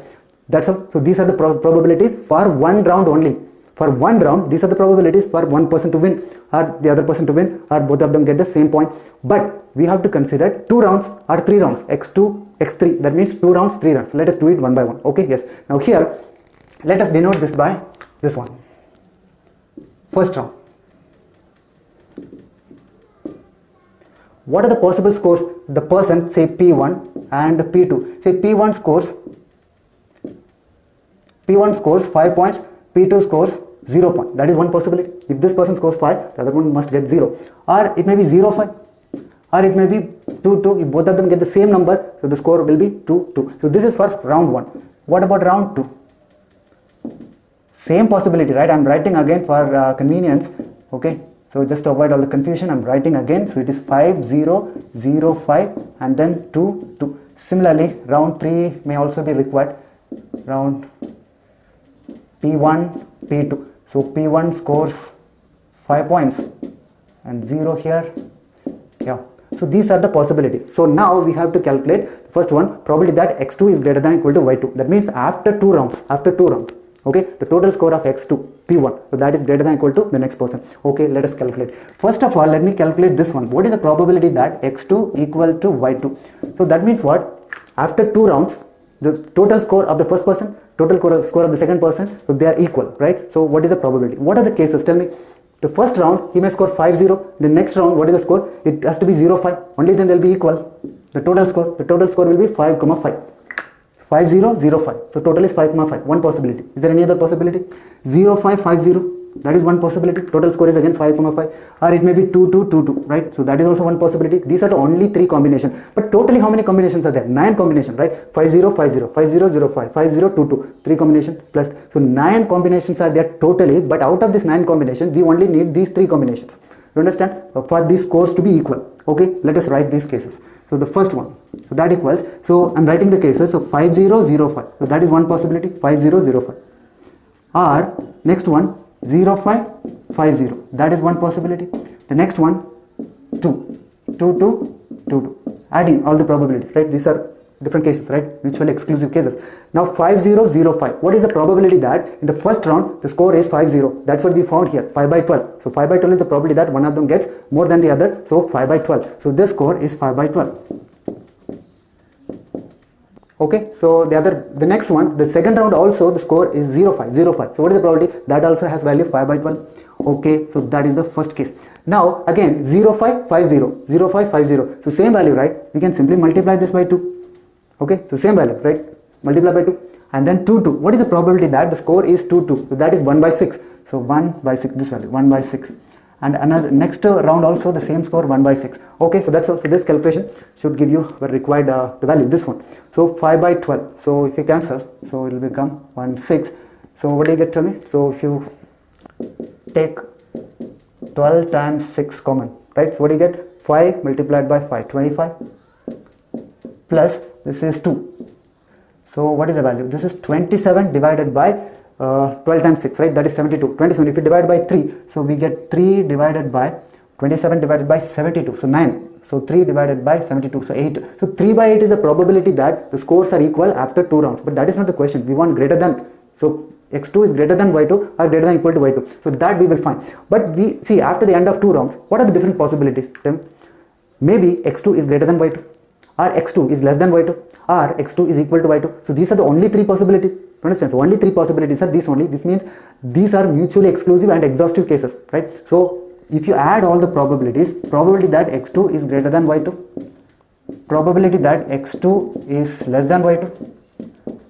Speaker 1: That's all. So these are the probabilities for one round only. For one round, these are the probabilities for one person to win or the other person to win or both of them get the same point. But we have to consider 2 rounds or 3 rounds, x2, x3. That means 2 rounds, 3 rounds. Let us do it one by one. Okay, yes. Now here, let us denote this by this one. First round. What are the possible scores? The person, say P1 and P2. Say P1 scores 5 points, P2 scores 0 point. That is one possibility. If this person scores 5, the other one must get 0. Or it may be 0, 5. Or it may be 2, 2. If both of them get the same number, so the score will be 2, 2. So this is for round 1. What about round 2? Same possibility, right? I am writing again for convenience. Okay. So just to avoid all the confusion, I am writing again. So it is 5, 0, 0, 5 and then 2, 2. Similarly, round 3 may also be required. Round P1, P2. So P1 scores 5 points and 0 here. Yeah. So these are the possibilities. So now we have to calculate the first one, probability that x2 is greater than or equal to y2. That means after two rounds, okay, the total score of x2, P1, so that is greater than or equal to the next person. Okay, let us calculate. First of all, let me calculate this one. What is the probability that x2 equal to y2? So that means what? After two rounds, the total score of the first person, total score of the second person, so they are equal, right? So what is the probability? What are the cases? Tell me. The first round, he may score 5-0. The next round, what is the score? It has to be 0-5. Only then they will be equal. The total score will be 5, 5. 5-0, 0-5. So total is 5, 5. One possibility. Is there any other possibility? 0-5, 5-0. That is one possibility. Total score is again 5, 5. Or it may be 2-2, 2-2. Right? So that is also one possibility. These are the only 3 combinations. But totally how many combinations are there? 9 combinations, right? 5-0, 5-0, 5-0, 0-5, 5-0, 2-2. 3 combinations plus. So 9 combinations are there totally. But out of this 9 combinations, we only need these 3 combinations. You understand? For these scores to be equal. Okay? Let us write these cases. So the first one, so that equals, so I'm writing the cases, so 5, 0, 0, 5. So that is one possibility, 5, 0, 0, 5. Or next one, 0, 5, 5, 0. That is one possibility. The next one, 2, 2, 2, 2, 2. Adding all the probabilities, right? These are different cases, right? Mutually exclusive cases. Now 5, 0, 0, 5. What is the probability that in the first round, the score is 5, 0. That's what we found here, 5 by 12. So 5 by 12 is the probability that one of them gets more than the other. So 5 by 12. So this score is 5 by 12. Okay, so the next one, the second round also the score is 0, 5, 0, 5. So what is the probability? That also has value 5 by 12. Okay, so that is the first case. Now again 0, 5, 5, 0, 0, 5, 5, 0. So same value, right? We can simply multiply this by 2. Okay, so same value, right? Multiply by 2 and then 2, 2. What is the probability that the score is 2, 2? So that is 1 by 6. So 1 by 6, this value, 1 by 6. And another next round also the same score, 1 by 6. Okay, so that's all. So this calculation should give you the required the value, this one. So 5 by 12. So if you cancel, so it will become 1, 6. So what do you get to me? So if you take 12 times 6 common, right? So what do you get? 5 multiplied by 5, 25 plus this is 2. So what is the value? This is 27 divided by 12 times 6, right? That is 72. 27. If you divide by 3, so we get 3 divided by 27 divided by 72. So 9. So 3 divided by 72. So 8. So 3 by 8 is the probability that the scores are equal after 2 rounds. But that is not the question. We want greater than. So x2 is greater than y2 or greater than or equal to y2. So that we will find. But we see after the end of 2 rounds, what are the different possibilities? Maybe x2 is greater than y2. Or x2 is less than y2, or x2 is equal to y2. So these are the only 3 possibilities. Understand? So only 3 possibilities are these only. This means these are mutually exclusive and exhaustive cases, right? So if you add all the probabilities, probability that x2 is greater than y2, probability that x2 is less than y2,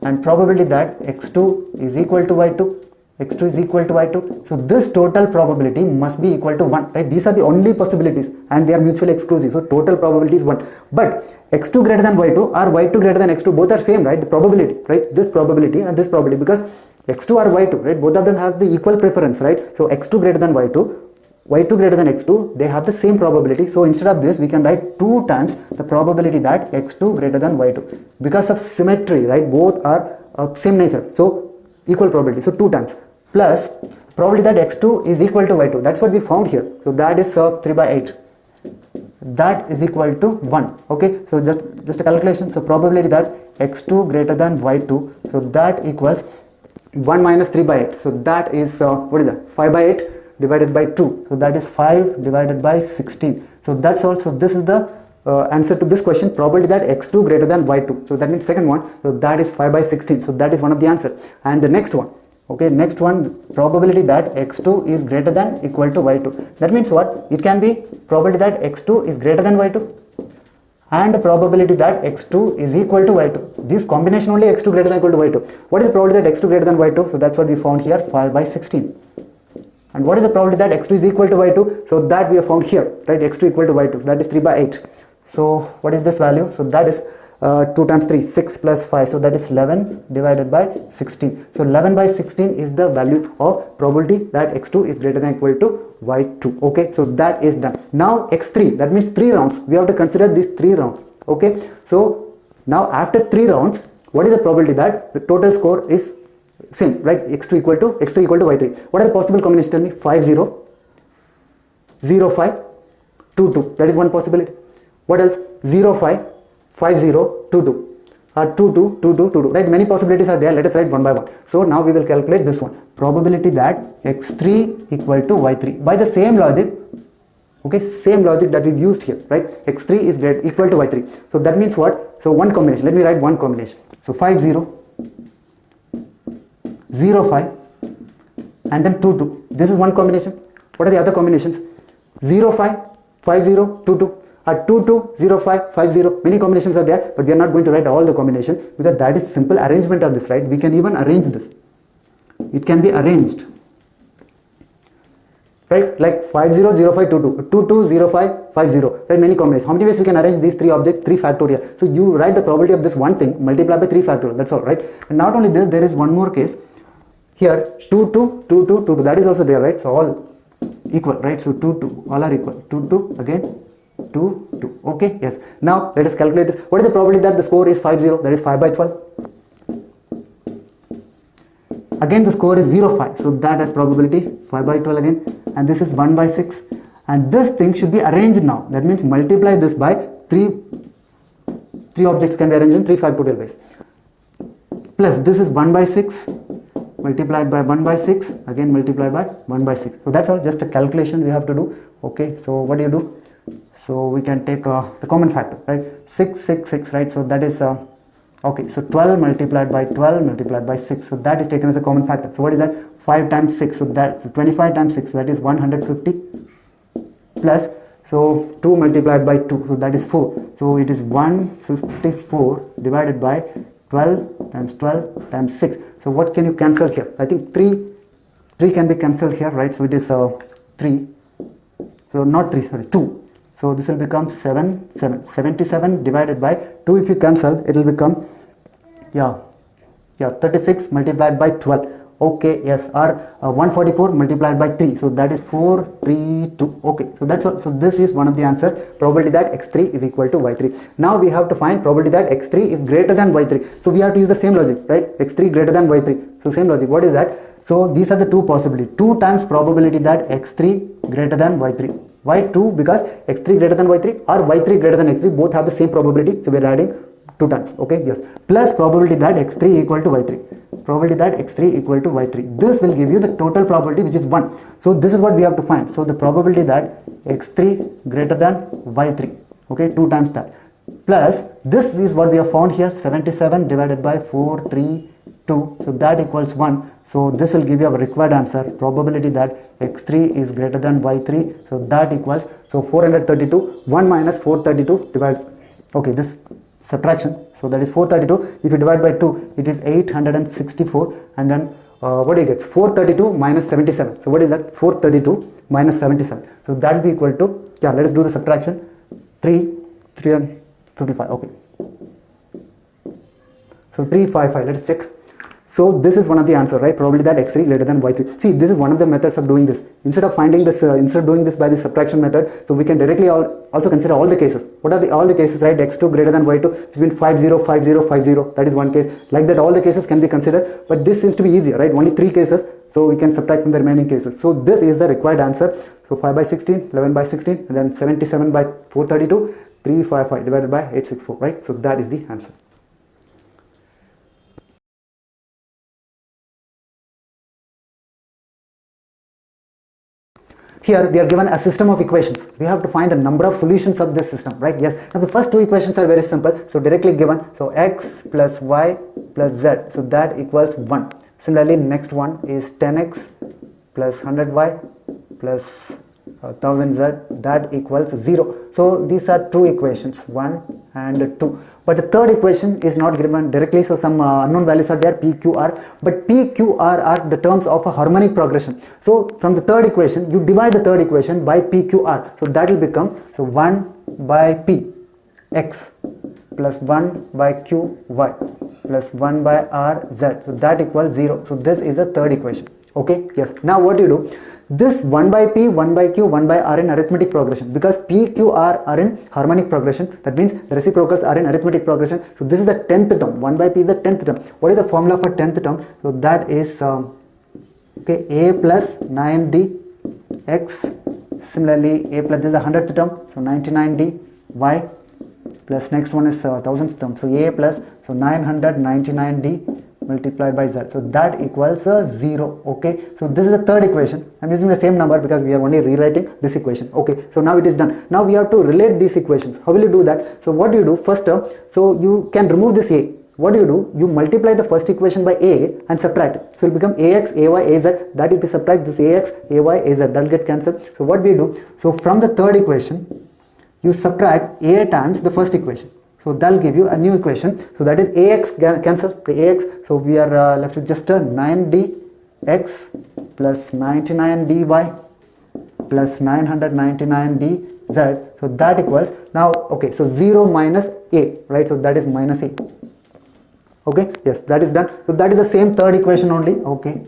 Speaker 1: and probability that x2 is equal to y2, x2 is equal to y2. So this total probability must be equal to 1, right? These are the only possibilities and they are mutually exclusive. So total probability is 1. But x2 greater than y2 or y2 greater than x2, both are same, right? The probability, right? This probability and this probability, because x2 or y2, right? Both of them have the equal preference, right? So x2 greater than y2, y2 greater than x2, they have the same probability. So instead of this, we can write 2 times the probability that x2 greater than y2. Because of symmetry, right? Both are of same nature. So equal probability. So 2 times. Plus probability that x2 is equal to y2. That's what we found here. So that is 3 by 8. That is equal to 1. Okay, so just a calculation. So probability that x2 greater than y2, so that equals 1 minus 3 by 8. So that is what is that? 5 by 8 divided by 2. So that is 5 divided by 16. So that's also, this is the answer to this question, probability that x2 greater than y2. So that means second one, so that is 5 by 16. So that is one of the answer. And the next one, okay, next one, probability that x2 is greater than equal to y2. That means what? It can be probability that x2 is greater than y2 and probability that x2 is equal to y2. This combination only x2 greater than equal to y2. What is the probability that x2 greater than y2? So that's what we found here, 5 by 16. And what is the probability that x2 is equal to y2? So that we have found here, right? x2 equal to y2, that is 3 by 8. So what is this value? So that is 2 times 3, 6 plus 5, so that is 11 divided by 16. So 11 by 16 is the value of probability that x2 is greater than or equal to y2. Okay, so that is done. Now x3, that means 3 rounds. We have to consider these 3 rounds. Okay, so now after 3 rounds, what is the probability that the total score is same, right? x3 equal to y3. What are the possible combinations? Tell me. 5 0, 0 5, 2 2. That is one possibility. What else? 0 5, 5 0, 2 2. 2 2, 2 2, 2 2. Right? Many possibilities are there. Let us write one by one. So now we will calculate this one. Probability that x3 equal to y3. By the same logic, okay, same logic that we've used here, right? x3 is equal to y3. So that means what? So one combination. Let me write one combination. So 5 0, 0 5, and then 2 2. This is one combination. What are the other combinations? 0 5, 5 0, 2 2. 2 2, 0 5, 5 0. Many combinations are there, but we are not going to write all the combinations because that is simple arrangement of this, right? We can even arrange this. It can be arranged, right? Like 5 0, 0 5, 2 2, 2 2, 0 5, 5 0. Right? Many combinations. How many ways we can arrange these 3 objects? 3 factorial. So you write the probability of this one thing, multiply by 3 factorial. That's all, right? And not only this, there is one more case. Here 2 2, 2 2, 2 2. That is also there, right? So all equal, right? So 2 2, all are equal. 2 2 again. 2 2. Okay, yes. Now let us calculate this. What is the probability that the score is 5 0? That is 5 by 12. Again the score is 0 5. So that has probability 5 by 12 again. And this is 1 by 6. And this thing should be arranged now. That means multiply this by 3 objects can be arranged in 3 factorial ways. Plus this is 1 by 6 multiplied by 1 by 6. Again multiplied by 1 by 6. So that's all. Just a calculation we have to do. Okay, so what do you do? So we can take the common factor, right? 6 6 6, right? So that is okay, so 12 multiplied by 12 multiplied by 6, so that is taken as a common factor. So what is that? 5 times 6, so that's 25 times 6, so that is 150, plus so 2 multiplied by 2, so that is 4, so it is 154 divided by 12 times 6. So what can you cancel here? I think 3 can be cancelled here, right? So it is 3, so not 3, sorry, 2. So this will become 77 divided by 2. If you cancel, it will become 36 multiplied by 12. Okay, yes, or 144 multiplied by 3. So that is 432. Okay, so that's all. So this is one of the answers. Probability that x3 is equal to y3. Now we have to find probability that x3 is greater than y3. So we have to use the same logic, right? x3 greater than y3. So same logic. What is that? So these are the two possibilities. 2 times probability that x3 greater than y3. Why 2? Because x3 greater than y3 or y3 greater than x3 both have the same probability. So we are adding 2 times. Okay, yes. Plus probability that x3 equal to y3. Probability that x3 equal to y3. This will give you the total probability, which is 1. So this is what we have to find. So the probability that x3 greater than y3. Okay, 2 times that. Plus this is what we have found here, 77 divided by 432. So that equals 1. So this will give you a required answer, probability that x3 is greater than y3. So that equals, so 432, 1 minus 432 divide, okay, this subtraction. So that is 432. If you divide by 2, it is 864. And then what do you get? 432 minus 77. So what is that? 432 minus 77. So that will be equal to, let us do the subtraction. 355. Okay. So 355. Let us check. So this is one of the answers, right? Probability that x3 greater than y3. See, this is one of the methods of doing this. Instead of finding this, instead of doing this by the subtraction method, so we can directly also consider all the cases. What are all the cases, right? x2 greater than y2, which means 5 0, 5 0, 5 0. That is one case. Like that, all the cases can be considered. But this seems to be easier, right? Only 3 cases. So we can subtract from the remaining cases. So this is the required answer. So 5 by 16, 11 by 16, and then 77 by 432, 355 divided by 864, right? So that is the answer. Here we are given a system of equations. We have to find the number of solutions of this system, right? Yes. Now the first 2 equations are very simple. So directly given. So x plus y plus z. So that equals 1. Similarly, next one is 10x plus 100y plus 1000z. That equals 0. So these are 2 equations. 1 and 2. But the third equation is not given directly, so some unknown values are there, p, q, r. But p, q, r are the terms of a harmonic progression. So from the third equation, you divide the third equation by p, q, r. So that will become, so 1 by p x plus 1 by q y plus 1 by r z. So that equals 0. So this is the third equation. Okay, yes. Now what you do? This 1 by p, 1 by q, 1 by r in arithmetic progression, because p, q, r are in harmonic progression. That means the reciprocals are in arithmetic progression. So this is the 10th term. 1 by p is the 10th term. What is the formula for 10th term? So that is okay, a plus 9d x. Similarly, a plus, this is the 100th term. So 99d y plus next one is 1000th term. So a plus, so 999d multiplied by z. So that equals 0. Okay, so this is the third equation. I'm using the same number because we are only rewriting this equation. Okay, so now it is done. Now we have to relate these equations. How will you do that? So what do you do first? So you can remove this a. What do? You multiply the first equation by a and subtract it. So it will become ax, ay, az. That if you subtract this ax, ay, az, that will get cancelled. So what we do? So from the third equation, you subtract a times the first equation. So that will give you a new equation. So that is ax cancel the ax. So we are left with just a 9dx plus 99dy plus 999dz. So that equals, now okay, so 0 minus a, right? So that is minus a. Okay, yes, that is done. So that is the same third equation only. Okay,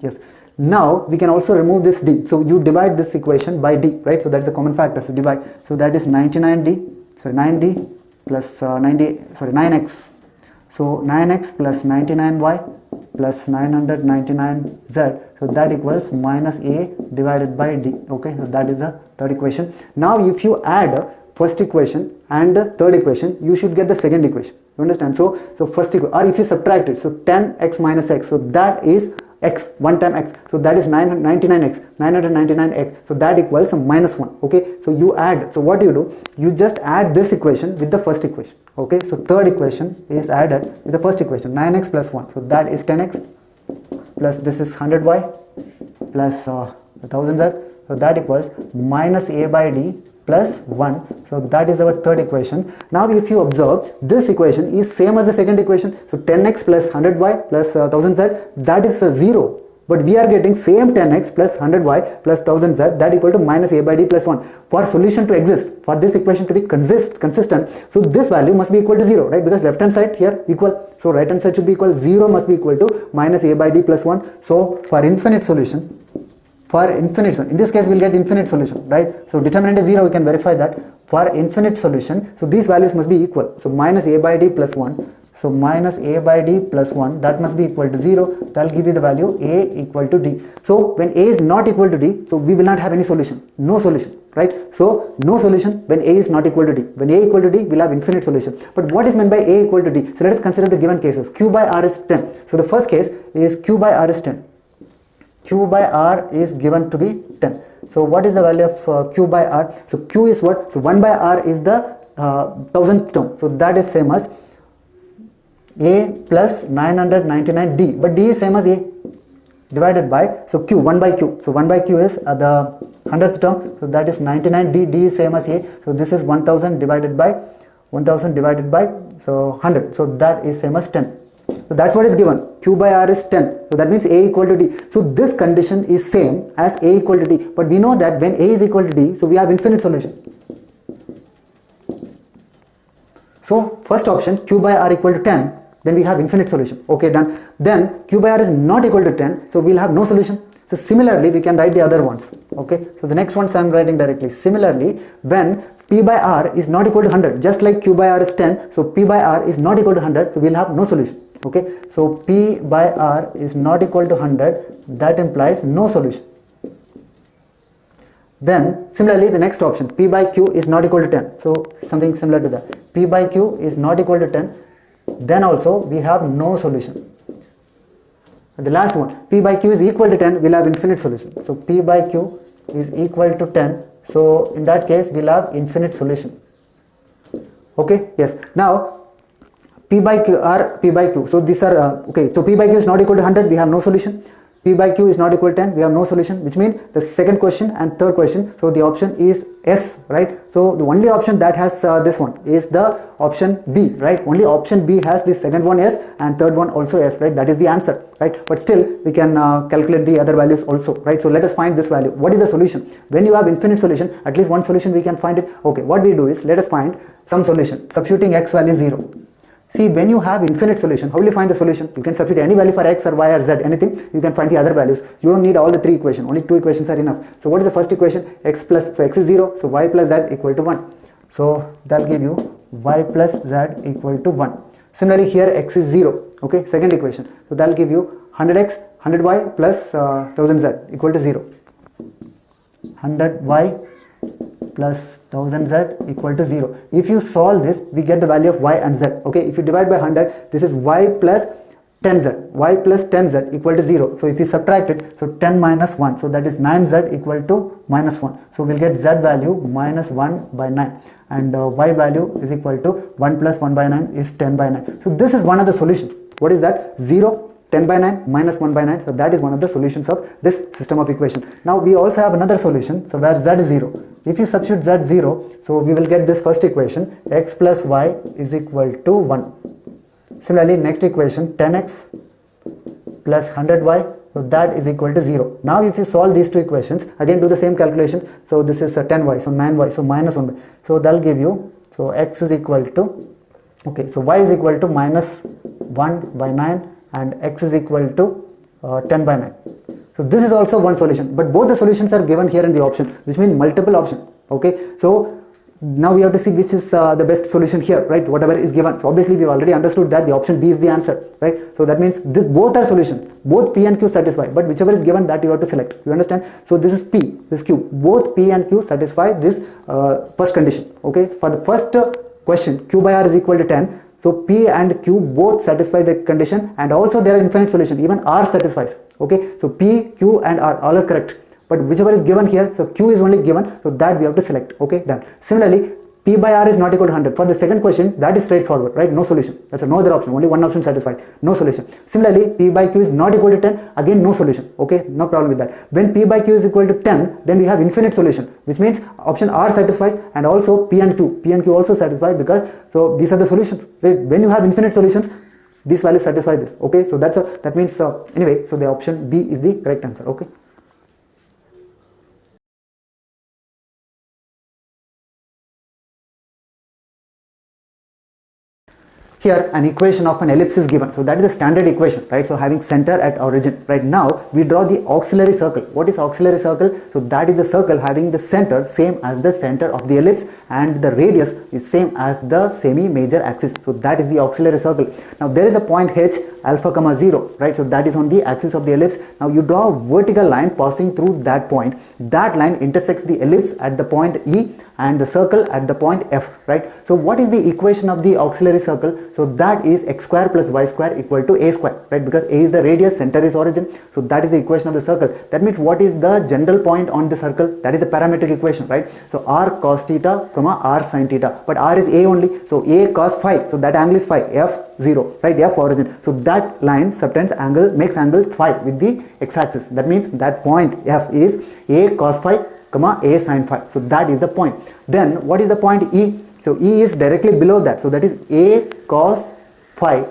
Speaker 1: yes. Now we can also remove this d. So you divide this equation by d, right? So that is a common factor. So divide. So that is 9d plus 9x. So 9x plus 99y plus 999z. So that equals minus a divided by d. Okay, so that is the third equation. Now if you add first equation and the third equation, you should get the second equation. You understand? So first equation, or if you subtract it, so 10x minus x. So that is x, 1 time x. So that is 999x. So that equals minus 1. Okay, so you add. So what do? You just add this equation with the first equation. Okay, so third equation is added with the first equation, 9x plus 1. So that is 10x plus this is 100y plus 1000z. So that equals minus a by d plus 1. So that is our third equation. Now if you observe, this equation is same as the second equation. So 10x plus 100y plus 1000z, that is 0. But we are getting same 10x plus 100y plus 1000z, that equal to minus a by d plus 1. For solution to exist, for this equation to be consistent, so this value must be equal to 0, right? Because left hand side here equal, so right hand side should be equal, 0 must be equal to minus a by d plus 1. So for infinite solution, in this case we'll get infinite solution, right? So determinant is 0, we can verify that. For infinite solution, so these values must be equal. So minus a by d plus 1. So minus a by d plus 1, that must be equal to 0. That will give you the value a equal to d. So when a is not equal to d, so we will not have any solution. No solution, right? So no solution when a is not equal to d. When a equal to d, we'll have infinite solution. But what is meant by a equal to d? So let us consider the given cases. Q by r is 10. So the first case is q by r is 10. Q by r is given to be 10. So what is the value of q by r? So q is what? So 1 by r is the 1000th term. So that is same as a plus 999d. But d is same as a divided by, so q, 1 by q. So 1 by q is the 100th term. So that is 99d. d is same as a. So this is 1000 divided by so 100. So that is same as 10. So that's what is given. Q by r is 10. So that means a equal to d. So this condition is same as a equal to d. But we know that when a is equal to d, so we have infinite solution. So first option, q by r equal to 10, then we have infinite solution. Okay, done. Then q by r is not equal to 10, so we'll have no solution. So similarly, we can write the other ones. Okay, so the next ones I am writing directly. Similarly, when p by r is not equal to 100, just like q by r is 10, so p by r is not equal to 100, so we'll have no solution. Okay, so p by r is not equal to 100, that implies no solution. Then similarly, the next option, p by q is not equal to 10, so something similar to that. P by q is not equal to 10, then also we have no solution. The last one, p by q is equal to 10, we'll have infinite solution. So p by q is equal to 10, so in that case we'll have infinite solution. Okay, yes. Now p by q are p by q, so these are okay, so p by q is not equal to 100, we have no solution. P by Q is not equal to 10, we have no solution, which means the second question and third question, so the option is S, right? So the only option that has this one is the option B, right? Only option B has the second one S and third one also S, right? That is the answer, right? But still we can calculate the other values also, right? So let us find this value. What is the solution? When you have infinite solution, at least one solution we can find it. Okay, what we do is, let us find some solution, substituting x value 0. See, when you have infinite solution, how will you find the solution? You can substitute any value for x or y or z, anything, you can find the other values. You don't need all the three equations, only two equations are enough. So what is the first equation? X plus, so x is 0, so y plus z equal to 1. So that will give you y plus z equal to 1. Similarly here x is 0, okay, second equation. So that will give you 100x, 100y plus 1000z equal to 0. 100y plus 1000z equal to 0. If you solve this, we get the value of y and z. Okay, if you divide by 100, this is y plus 10z. Y plus 10z equal to 0. So if you subtract it, so 10 minus 1. So that is 9z equal to minus 1. So we'll get z value minus 1 by 9. And y value is equal to 1 plus 1 by 9 is 10 by 9. So this is one of the solutions. What is that? 0, 10 by 9 minus 1 by 9. So that is one of the solutions of this system of equation. Now we also have another solution, so where z is 0. If you substitute z 0, so we will get this first equation, x plus y is equal to 1. Similarly, next equation, 10x plus 100y, so that is equal to 0. Now if you solve these two equations, again do the same calculation. So this is 10y, so 9y, so minus 1. So that will give you, so x is equal to, okay, so y is equal to minus 1 by 9 and x is equal to 10 by 9. So this is also one solution, but both the solutions are given here in the option, which means multiple option. Okay, so now we have to see which is the best solution here, right? Whatever is given. So obviously we've already understood that the option B is the answer, right? So that means this both are solutions, both P and Q satisfy, but whichever is given that you have to select. You understand? So this is P, this is Q. Both P and Q satisfy this first condition. Okay, for the first question, Q by R is equal to 10. So P and Q both satisfy the condition, and also there are infinite solution. Even R satisfies. Okay, so P, Q and R all are correct. But whichever is given here, so Q is only given, so that we have to select. Okay, done. Similarly, P by R is not equal to 100. For the second question, that is straightforward, right? No solution. That's no other option. Only one option satisfies. No solution. Similarly, P by Q is not equal to 10. Again, no solution. Okay, no problem with that. When P by Q is equal to 10, then we have infinite solution, which means option R satisfies, and also P and Q. P and Q also satisfy, because so these are the solutions, right? When you have infinite solutions, these values satisfy this. Okay, so that means anyway, so the option B is the correct answer. Okay. Here an equation of an ellipse is given, so that is the standard equation, right? So having center at origin. Right now we draw the auxiliary circle. What is auxiliary circle? So that is the circle having the center same as the center of the ellipse, and the radius is same as the semi-major axis. So that is the auxiliary circle. Now there is a point H, alpha comma 0, right? So that is on the axis of the ellipse. Now you draw a vertical line passing through that point. That line intersects the ellipse at the point E and the circle at the point F, right? So what is the equation of the auxiliary circle? So that is x square plus y square equal to a square, right? Because a is the radius, center is origin. So that is the equation of the circle. That means what is the general point on the circle? That is the parametric equation, right? So r cos theta comma r sin theta, but r is a only, so a cos phi, so that angle is phi, f 0, right? F origin. So that line subtends angle, makes angle phi with the x-axis. That means that point F is a cos phi comma a sin phi. So that is the point. Then what is the point E? So E is directly below that. So that is a cos phi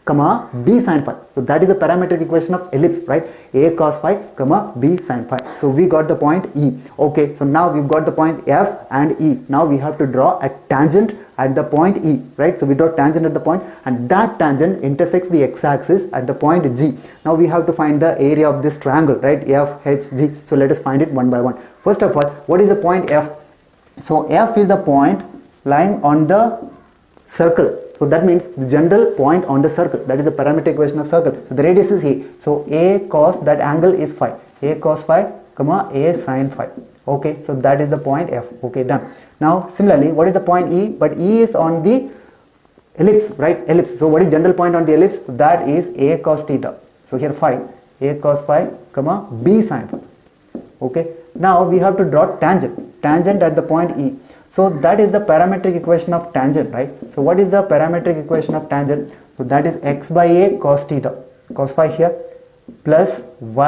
Speaker 1: comma b sin phi. So that is the parametric equation of ellipse, right? A cos phi comma b sin phi. So we got the point E. Okay, so now we've got the point F and E. Now we have to draw a tangent at the point E, right? So we draw tangent at the point, and that tangent intersects the x-axis at the point G. Now we have to find the area of this triangle, right? F, H, G. So let us find it one by one. First of all, what is the point F? So F is the point lying on the circle. So that means the general point on the circle. That is the parametric equation of circle. So the radius is A. So A cos, that angle is phi. A cos phi comma a sin phi. Okay, so that is the point F. Okay, done. Now similarly, what is the point E? But E is on the ellipse, right? Ellipse. So what is general point on the ellipse? That is a cos theta. So here phi, a cos phi comma b sin phi. Okay. Now we have to draw tangent. Tangent at the point E. So that is the parametric equation of tangent, right? So what is the parametric equation of tangent? So that is x by a cos theta, cos phi here, plus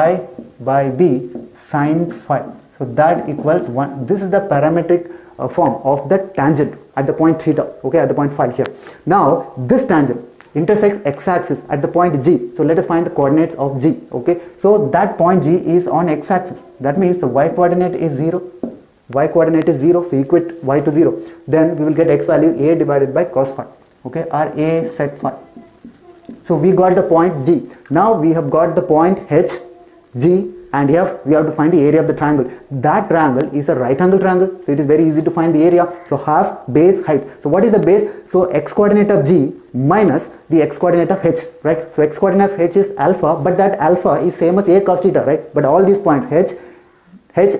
Speaker 1: y by b sine phi. So that equals 1. This is the parametric form of the tangent at the point theta, okay, at the point phi here. Now this tangent intersects x-axis at the point G. So let us find the coordinates of G, okay. So that point G is on x-axis. That means the y coordinate is 0. Y coordinate is 0, so equate y to 0. Then we will get x value a divided by cos phi, okay, or a sec phi. So we got the point G. Now we have got the point H, G, and here we have to find the area of the triangle. That triangle is a right angle triangle, so it is very easy to find the area. So half base height. So what is the base? So x coordinate of G minus the x coordinate of H, right? So x coordinate of H is alpha, but that alpha is same as a cos theta, right? But all these points H,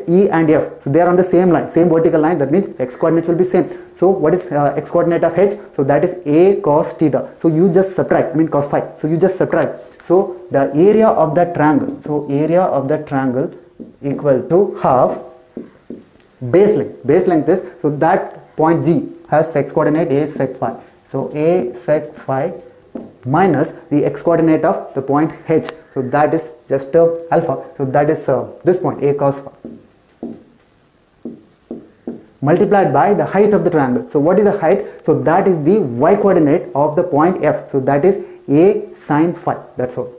Speaker 1: E and F, so they are on the same line, same vertical line. That means x coordinates will be same. So what is x coordinate of H? So that is a cos theta. So you just subtract, I mean cos phi. So you just subtract. So the area of that triangle, so area of that triangle equal to half base length. Base length is, so that point G has x coordinate a sec phi. So a sec phi minus the x coordinate of the point H. So that is just alpha. So that is this point a cos phi multiplied by the height of the triangle. So what is the height? So that is the y coordinate of the point F. So that is a sine phi. That's all.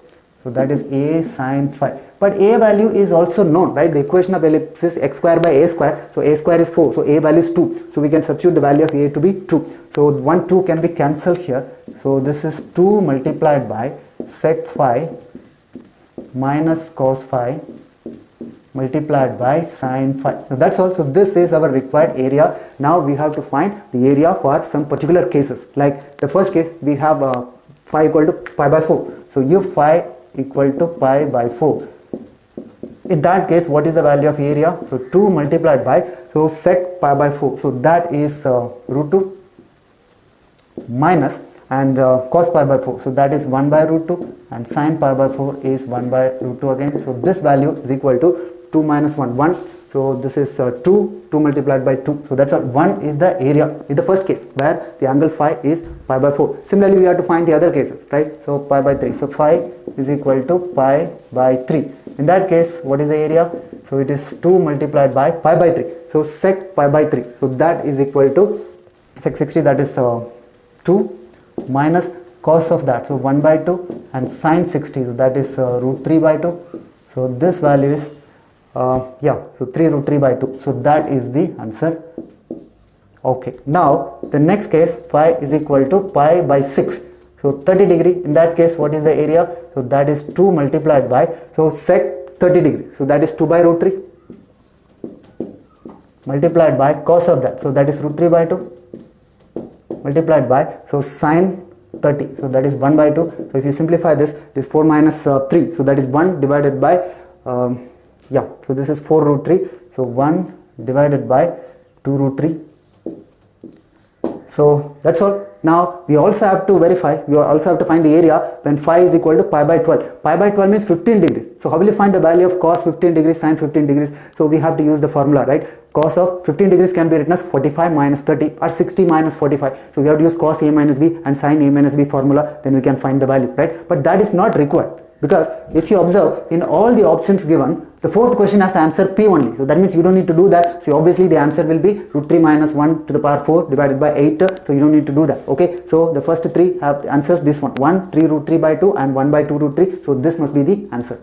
Speaker 1: So that is a sine phi. But a value is also known, right? The equation of ellipse is x square by a square. So a square is 4. So a value is 2. So we can substitute the value of a to be 2. So 1, 2 can be cancelled here. So this is 2 multiplied by sec phi minus cos phi multiplied by sine phi. So that's all. So this is our required area. Now we have to find the area for some particular cases. Like the first case, we have phi equal to pi by 4. So if phi equal to pi by 4, in that case what is the value of area? So 2 multiplied by, so sec pi by 4, so that is root 2 minus and cos pi by 4, so that is 1 by root 2, and sin pi by 4 is 1 by root 2 again. So this value is equal to 2 minus 1, 1. So this is 2 multiplied by 2. So that's all. 1 is the area in the first case where the angle phi is pi by 4. Similarly, we have to find the other cases, right? So pi by 3. So phi is equal to pi by 3. In that case, what is the area? So it is 2 multiplied by pi by 3. So sec pi by 3. So that is equal to sec 60, that is 2 minus cos of that. So 1 by 2 and sin 60. So that is root 3 by 2. So this value is so 3 root 3 by 2. So that is the answer. Okay, now the next case, phi is equal to pi by 6. So 30 degree. In that case, what is the area? So that is 2 multiplied by, so sec 30 degree. So that is 2 by root 3 multiplied by cos of that. So that is root 3 by 2 multiplied by, so sin 30. So that is 1 by 2. So if you simplify this, it is 4 minus 3. So that is 1 divided by so this is 4 root 3. So 1 divided by 2 root 3. So that's all. Now we also have to verify, we also have to find the area when phi is equal to pi by 12. Pi by 12 means 15 degrees. So how will you find the value of cos 15 degrees, sin 15 degrees? So we have to use the formula, right? Cos of 15 degrees can be written as 45 minus 30 or 60 minus 45. So we have to use cos a minus b and sin a minus b formula, then we can find the value, right? But that is not required. Because if you observe in all the options given, the fourth question has the answer p only. So that means you don't need to do that. So obviously the answer will be root 3 minus 1 to the power 4 divided by 8. So you don't need to do that. Okay. So the first three have the answers, this one. 1, 3 root 3 by 2 and 1 by 2 root 3. So this must be the answer.